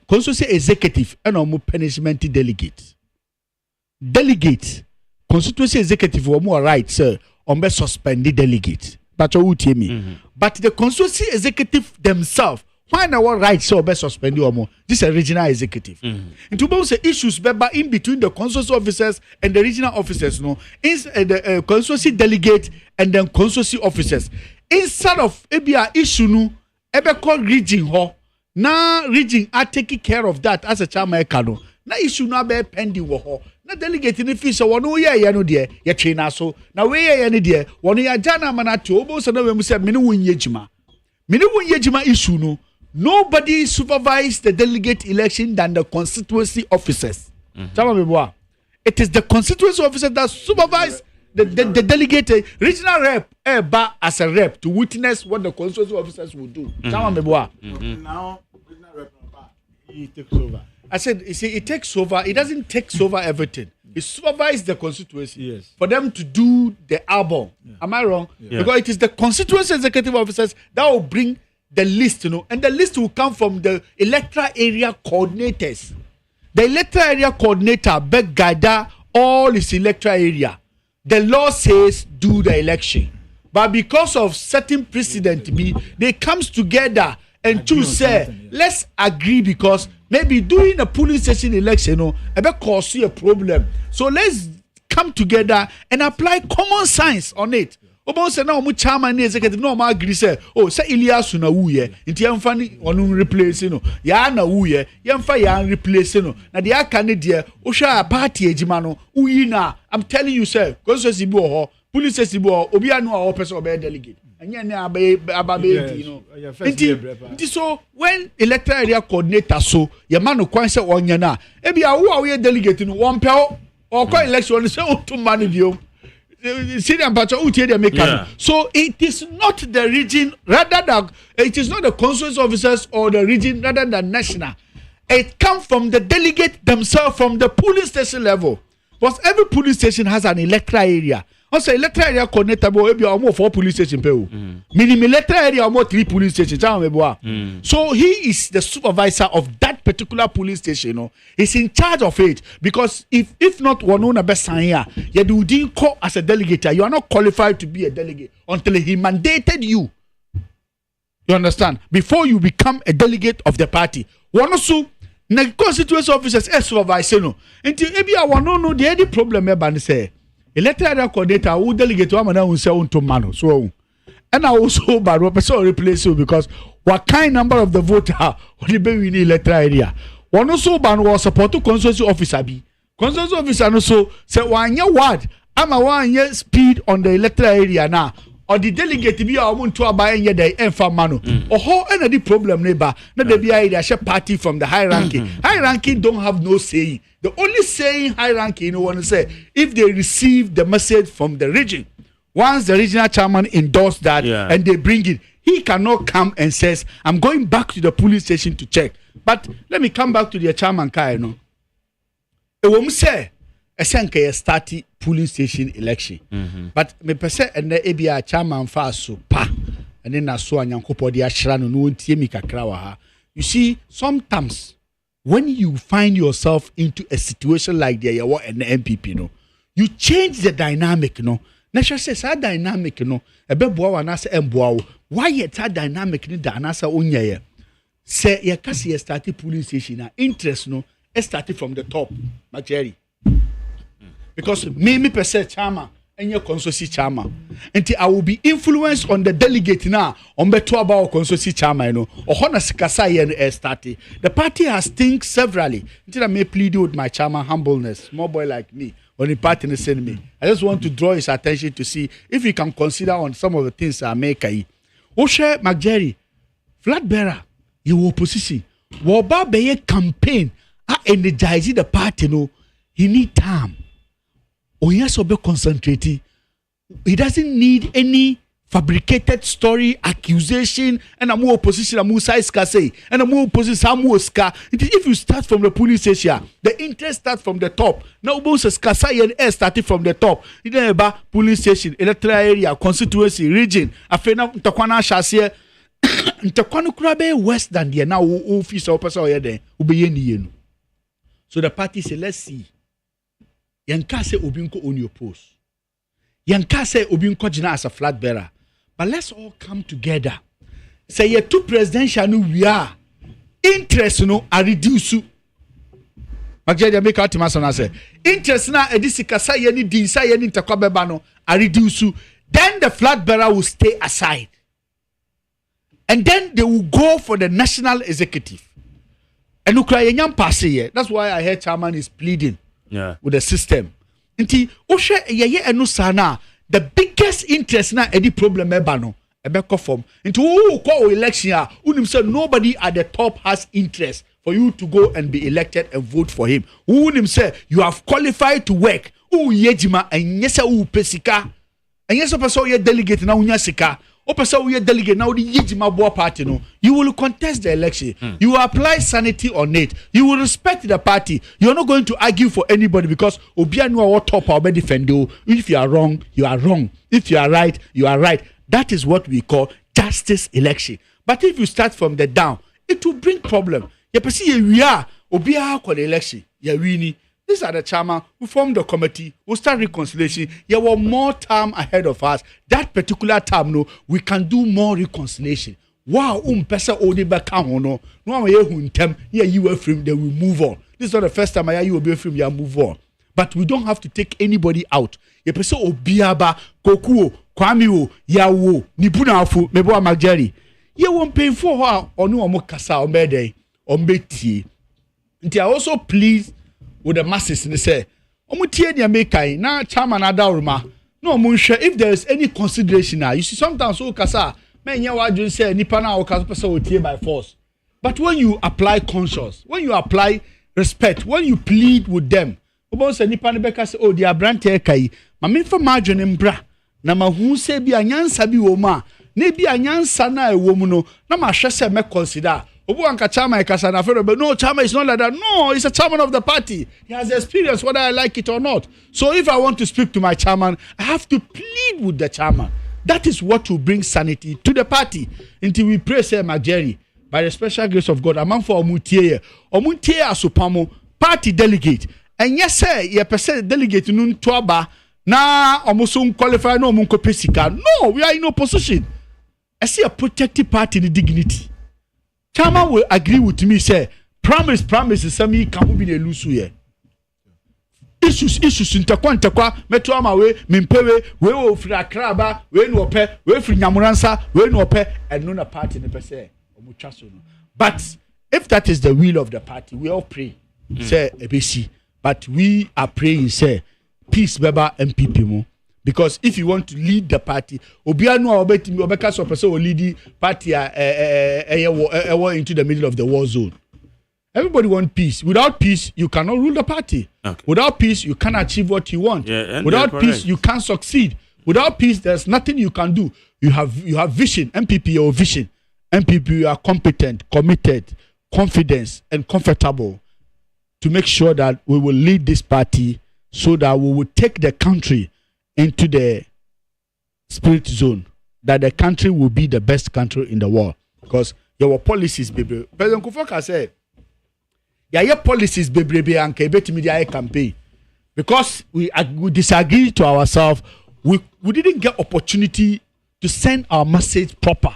constituency executive and omo punishment delegate constituency executive were more right, sir, on be suspended delegate. But you tell me. But the constituency executive themselves, why not what right, sir, be suspended or more? This is a regional executive. And to both issues, but in between the constituency officers and the regional officers, no, is the constituency delegate and then constituency officers. Instead of a issue, no, ebe called region ho. Now region are taking care of that as a chairman kano. Na issue no be pending wo ho. Na delegate ni fi so wono ye no de ye twe na so na we ye ne de wono ya jana mana to obo so na we mu se me ne wonye jima issue no nobody supervise the delegate election than the constituency officers. It is the constituency officers that supervise the delegate regional rep as a rep to witness what the constituency officers will do. Now regional rep he takes over. I said, you see, it takes over. It doesn't take over everything. It supervises the constituency for them to do the album. Yeah. Am I wrong? Yeah. Because it is the constituency executive officers that will bring the list, and the list will come from the electoral area coordinators. The electoral area coordinator beg gather all his electoral area. The law says do the election, but because of certain precedent, they comes together and choose say let's agree because. Maybe doing a polling station election, it cause you a problem. So let's come together and apply common sense on it. Obo say na omu chairman ni executive no ma agree say say Ilias na wuye nti yemfa ni onu replace no ya na wuye yemfa ya replace no na de aka ne de ohwa party ejima no uyi na I'm telling you say because say bi ho police say bi ho obi anu a person obe delegate anya ne ababe no nti so when electoral area coordinator so ye man no kwan say onya na e bia wo a we delegate no won pe o ko election say o to man bio. So it is not the region rather than it is not the constituency officers or the region rather than national. It comes from the delegate themselves from the police station level. Because every police station has an electoral area. Also, electoral area coordinator will be almost 4 police stations. Minimum electoral area almost 3 police stations. So he is the supervisor of that particular police station. He's in charge of it because if not one on a best here, you didn't call as a delegate. You are not qualified to be a delegate until he mandated you. You understand? Before you become a delegate of the party. One also. Na constituency officers supervise no nti ebi a wono no the any problem e ba ne say electoral area coordinator who delegate wa mana unse unto mano so and also bad person replace you because what kind number of the voter what be win electoral area one also ban was support to constituency officer bi constituency officer no so say wanya word ama wanya speed on the electoral area na or the delegate be a woman to buy any day and for mano or how any problem neighbor not the be party from the high ranking don't have no saying. The only saying high ranking want to say if they receive the message from the region once the regional chairman endorse that and they bring it he cannot come and says I'm going back to the police station to check. But let me come back to the chairman car a woman say esenke start polling station election. But me pese ene ebia chairman fa so pa ene na so anyankopɔ de ahra no no ntie mi kakra wa ha. You see, sometimes when you find yourself into a situation like the yawo and the MPP no, you change the dynamic no. Na sure say that dynamic no ebeboa wa na se emboa wo. Why yet that dynamic ni da na se onye say ye kasi ye start polling station na interest no started from the top, Jerry. Because me per se chairman and your consortium chairman. Until I will be influenced on the delegate now on beto about consortium chairman, or Hona Sikasa and started. The party has think severally. Until I may plead with my chairman humbleness, small boy like me, when the party send me. I just want to draw his attention to see if he can consider on some of the things I make. Oshe McJerry, flag bearer, you opposition. Woba beye campaign. Energize the party, no, he need time. Oh, yes, be concentrating. He doesn't need any fabricated story, accusation, and a more opposition, a more size say, and a more opposition, a more ska. If you start from the police station, the interest starts from the top. Now, both Skasai and S started from the top. You know about police station, electoral area, constituency, region. Afena Takwana Shasia, Takwanu Krabe West than the now office or person or there, Ubeyen. So the party say, let's see. Yanka say Obinko on your post. Yanka say Obinko jina as a flag bearer. But let's all come together. Say ye two presidential no we are. Interest no are reduce. Magjedia make out to say interest na edisika say ye ni dinsa ye ni ntakwabeba no are reduce. Then the flag bearer will stay aside. And then they will go for the national executive. And that's why I heard chairman is pleading with the system. The biggest interest na any problem ebano ebeko form. Into call election nobody at the top has interest for you to go and be elected and vote for him. Who say you have qualified to work. Yejima and yes pesika. And yes person ye delegate na unya sika. Delegate now the Yijima Boa party no. You will contest the election. You will apply sanity on it. You will respect the party. You are not going to argue for anybody because Obianu or top or defend you. If you are wrong, you are wrong. If you are right, you are right. That is what we call justice election. But if you start from the down, it will bring problem. You see, we are Obianu for the election. You really. These are the chairman who formed the committee. We'll start reconciliation. There were more time ahead of us. That particular time, no, we can do more reconciliation. Wow, pesa odi baka hono. No we huntem. Yeah, you were free. Then we move on. This is not the first time I you will be free. You move on. But we don't have to take anybody out. Ye pesa obiaba kokuo kwamiwo yawo nipuna afu mebo amageri. Ye won't pay for her or no omokasa ombede ombeti. Nti I also please with the masses and they say, Omutie dia mekai na chairman adauruma. No munshe if there is any consideration now. You see sometimes so kasa men ya wadun say nipa na o kasa person otie by force. But when you apply conscience, when you apply respect, when you plead with them, obo say nipa ne beka say oh dia brante kai, ma me fa madwene mbra na ma hu say bi anyansa bi wo ma, na bi anyansa na e wo mu no, na ma hwe say me consider no, chairman is not like that. No, he's a chairman of the party. He has experience whether I like it or not. So if I want to speak to my chairman, I have to plead with the chairman. That is what will bring sanity to the party. Until we pray, say, Majeri, by the special grace of God, among for Omutie asupamo party delegate. And yes, sir, you percent delegate nun toaba na omusun qualify no munko pesika. No, we are in opposition. I see a protected party in dignity. Chairman will agree with me, say, promise is some can be a loose here. Issues in Takwa, Metuama way, Mimpewe, we will free a crabba, we no pay, we free Yamuransa, we no pay, and none a party in the per But if that is the will of the party, we all pray, say, ABC. But we are praying, say, peace, Baba, MPP mo. Because if you want to lead the party, Obiano Obeka so person will lead the party into the middle of the war zone. Everybody wants peace. Without peace, you cannot rule the party. Okay. Without peace, you can't achieve what you want. Yeah, without peace, you can't succeed. Without peace, there's nothing you can do. You have vision. MPP, your vision. MPP, you are competent, committed, confident, and comfortable to make sure that we will lead this party so that we will take the country into the spirit zone, that the country will be the best country in the world. Because your policies, baby. President Kufuor said, your policies, baby, and media campaign. Because we disagree to ourselves, we didn't get opportunity to send our message proper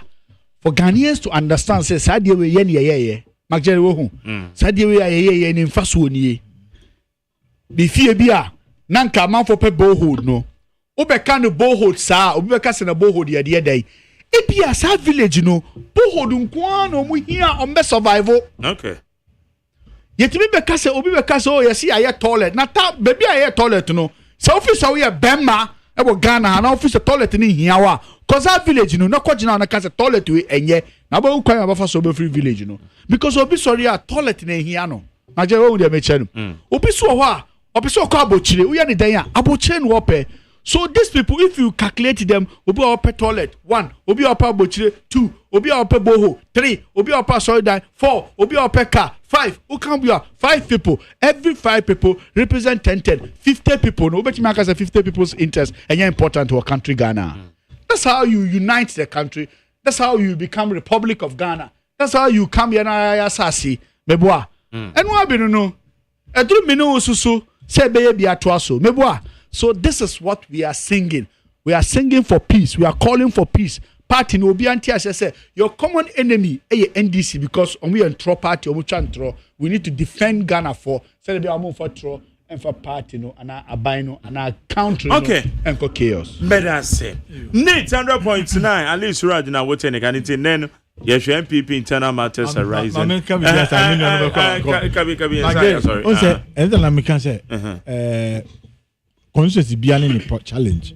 for Ghanaians to understand. Say, Sadia we ye Magere wo hu. Sadia we ye ni mfa so nie. Bi fie bia na nka manfo pe bohold no. Obeka no bohold sa, obeka se na bohold ye de dai. Ebia sa village no, bohold nko na omu hia ombe survival. Okay. Yetimi beka se obi beka se o yesi aye toilet. Na ta baby aye toilet no. Se officer we bemma e wo Ghana na officer toilet ni hia wa. Cause that village no kwagina na kase toilet we enye. Na ba nkwan abafa so be free village no. Because obi sorry a toilet na hia no. Na je wo de meche no. Obi so ho a, obi so ko abochire, we ya ni dan a, abochire no ope. So these people, if you calculate them, obi ope toilet 1, obi ope abochire 2, obi ope boho 3, obi ope sorry dan 4, obi ope car 5. Who can be 5 people? Every 5 people represent 10, 50 people. No, but you make us 50 people's interest, and you're important to our country, Ghana. That's how you unite the country. That's how you become Republic of Ghana. That's how you come here na sasi meboa. And what be no? Edru minu susu se beye bi atoaso meboa. So this is what we are singing. We are singing for peace. We are calling for peace. Party no be anti say your common enemy NDC, because we are throw party we need to defend Ghana for say be among for throw and for party no and abino and country okay. No, and for chaos. Better say. Need 100.9 at least right now what any can then yes MPP internal matters are rising. Sorry. Constituency biane ni challenge.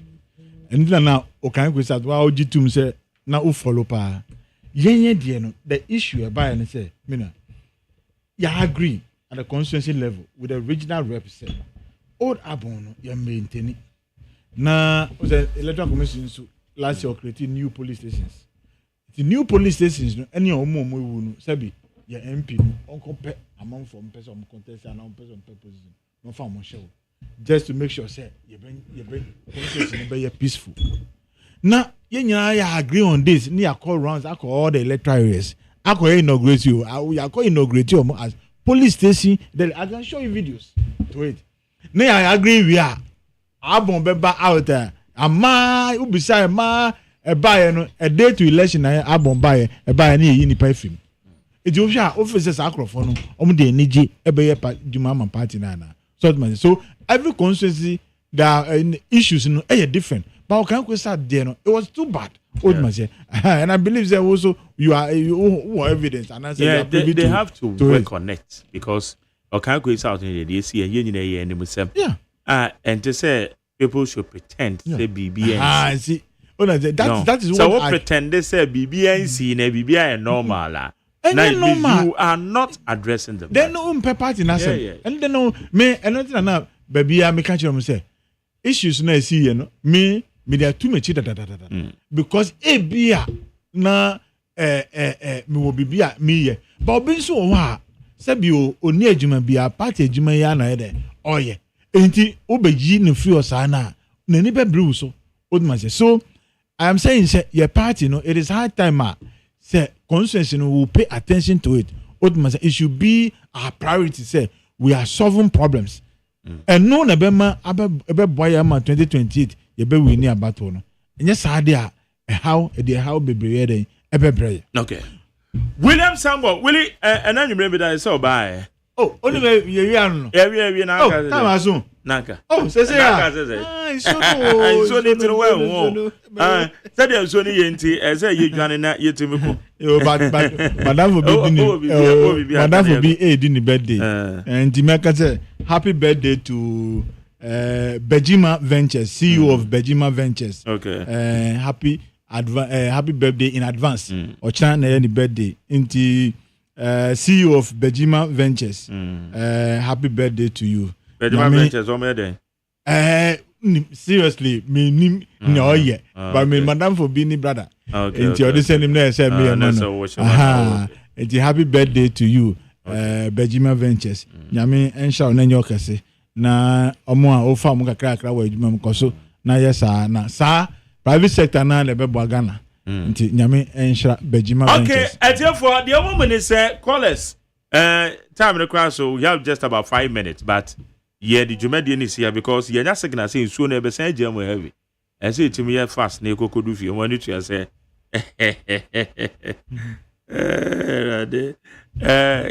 And now okan go say wa ojitum say na o follow pa. Yenye die no the issue about and say me na ya agree at the constituency level with the regional representative. Old Abon no ya maintain na the electoral commission so last year created new police stations. The new police stations no any omo wu no sabi ya MP no onko pe among from person contest and on person position no fa mo show. Just to make sure say you bring conversation be peaceful. Now you agree on this. Ni call rounds, I call all the electoral areas. I call inaugurate you. I call inaugurate you as police station. Then I can show you videos to it. Now I agree we are. I bomb beba out there. Ama ubisa ma e buy no a day to election I bomb buy e buy ni ni perfume. It you officers across no omo de niji e be juma party na. So every constituency there are issues no different. But can we start there? No, it was too bad. And I believe there also you are evidence and I say they have to work on it because can we start in the DC and and to say people should pretend say BBN. See. That is so what pretend they say BBNC and BBN normal. Now, you are not addressing them. They know party na and they know me and not now baby I make you say issues na see you know me there too much because bia na me wo bibia me but obi so wa say bi oni adwuma bia party adwuma ya na de oye enti obeji no free osana na ni be brew so so I am saying say your party no it is high time say constituency will pay attention to it. It should be our priority. Say we are solving problems. And no Nebema Boyama 2028, you be winning a battle. And yes, idea how be brave ever. Okay. William Sambo, Willie, and then you remember that I saw by. Oh, only every now. Naka. Oh, says so need to well. Said I was only yenti as a you gonna not yet to me. But Madame will be aid in the birthday. And Jamaica said, happy birthday to Bejima Ventures, CEO of Bejima Ventures. Okay. Happy birthday in advance. Or China any birthday. Into CEO of Bejima Ventures. Happy birthday to you. Bejima Ventures, seriously, me no yet. But me Madame for being brother. Okay. And you send him there, say me and happy birthday to you, Bejima Ventures. Nyame ensha onenyo kase. na omo a ofa mu kakra wa adwuma mu koso na yes na sa private sector na le bebo Ghana nti nyame enhra Bejima okay atiefo the woman is callers time the class so we have just about 5 minutes but yeah the Jumadi is here because you just signal say so na be say jam heavy and say it me fast na kokodu fi won to say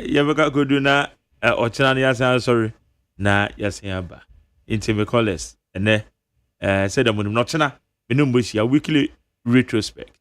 yabaka kodu na ochina na yasa sorry na yasa ba into me callers and said I'm not china me a weekly retrospect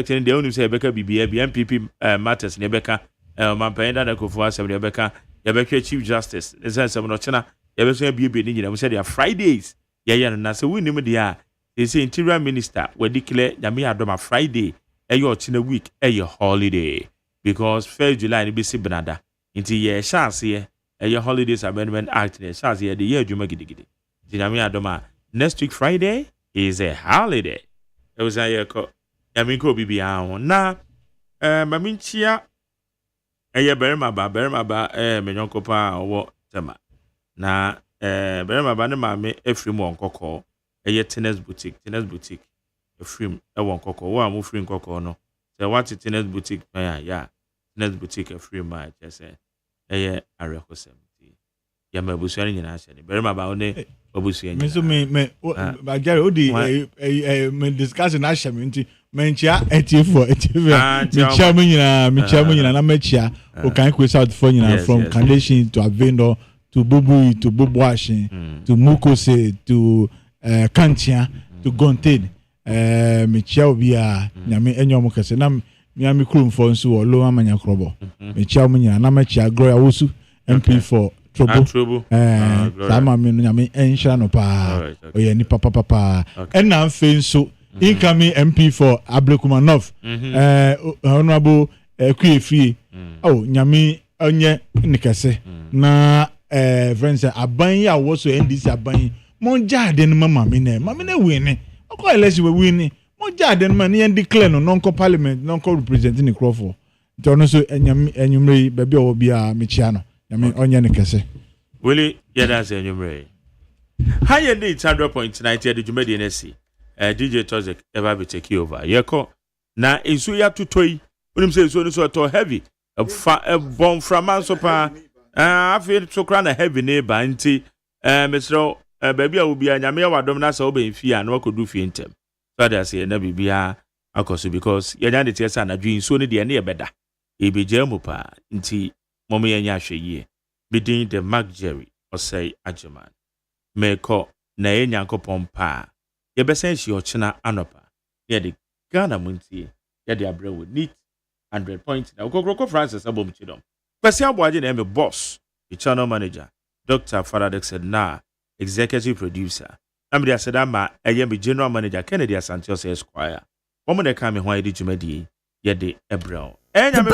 and the only say beka BBA MPP matters ne beka mampenda na kofu asem ne beka yabeka chief justice is say not china yabeso BBA ni nyina say they are Fridays na say we nim dia they say interior minister we declare nyame adoma Friday eyo china week eyo holiday because 1st July ni be si benada inti ye chance ye eyo holidays amendment act ne chance ye the year adwuma gidigidi nyame adoma next week Friday is a holiday. It was a Yamiko Bibia na Maminchia Berma ba Menyokopa or Tema na Berma Banama me a free one coco a tennis boutique a free a one coco one move free coco no so what's a tennis boutique yeah tennis boutique a free my just a arekosem Yama Busuani in Ashani Berma Baone Obusuani so me Bagari Odi me discussing Asham menchia etiefo michamunyina na mechia o kan kwesa out for nyina from Kandeshin to Avendo to Bubu to Bubuashin to Mukose to Kantia to Gonted mechia obia nyame enyo mokese na miami krum for nso o lo amanya krobo mechia munyina na mechia Gloria Wosu MP4 Trouble sama me nyame enhira no pa oye ni papa enna mfe nso incoming MP4 Ablekumanov honorable Kuefie nyame onye nikase na friends aban ya wo so NDC aban mon jade no mama me na win okọ election we win mon jade no man yen declare no non parliament non representing the Crawford to so enyumre baby o bia mechia no nyame onye nikase Willie yada se enyumre high end 100.90 the Jumedi NSC DJ Tozik ever be take over yeko na enso ya tutoi onim say enso no so to heavy bomb from ansopa afi so kra na heavy ne ba nti mesro baby a obi anyame wadom na sa oben fie na wakodu fie ntem so that say na bibia akoso because yanya de tiesa na dwi enso ne de ne yebeda ebeje mu pa nti momo yanya hweye bidin the Mark Jerry OSEI AGYEMAN meko na enyankopon pa yebesen shi ochina anopa ye de Ghana muntie ye de abrewo neat 100 points na okokoko Francis abom chidom kwesi aboaje na eme boss the channel manager Dr. Faradex said na executive producer amdia sedama eye general manager Kennedy Asante Esquire omo de ka me ho ayedi dwumadi ye de abrewo enya me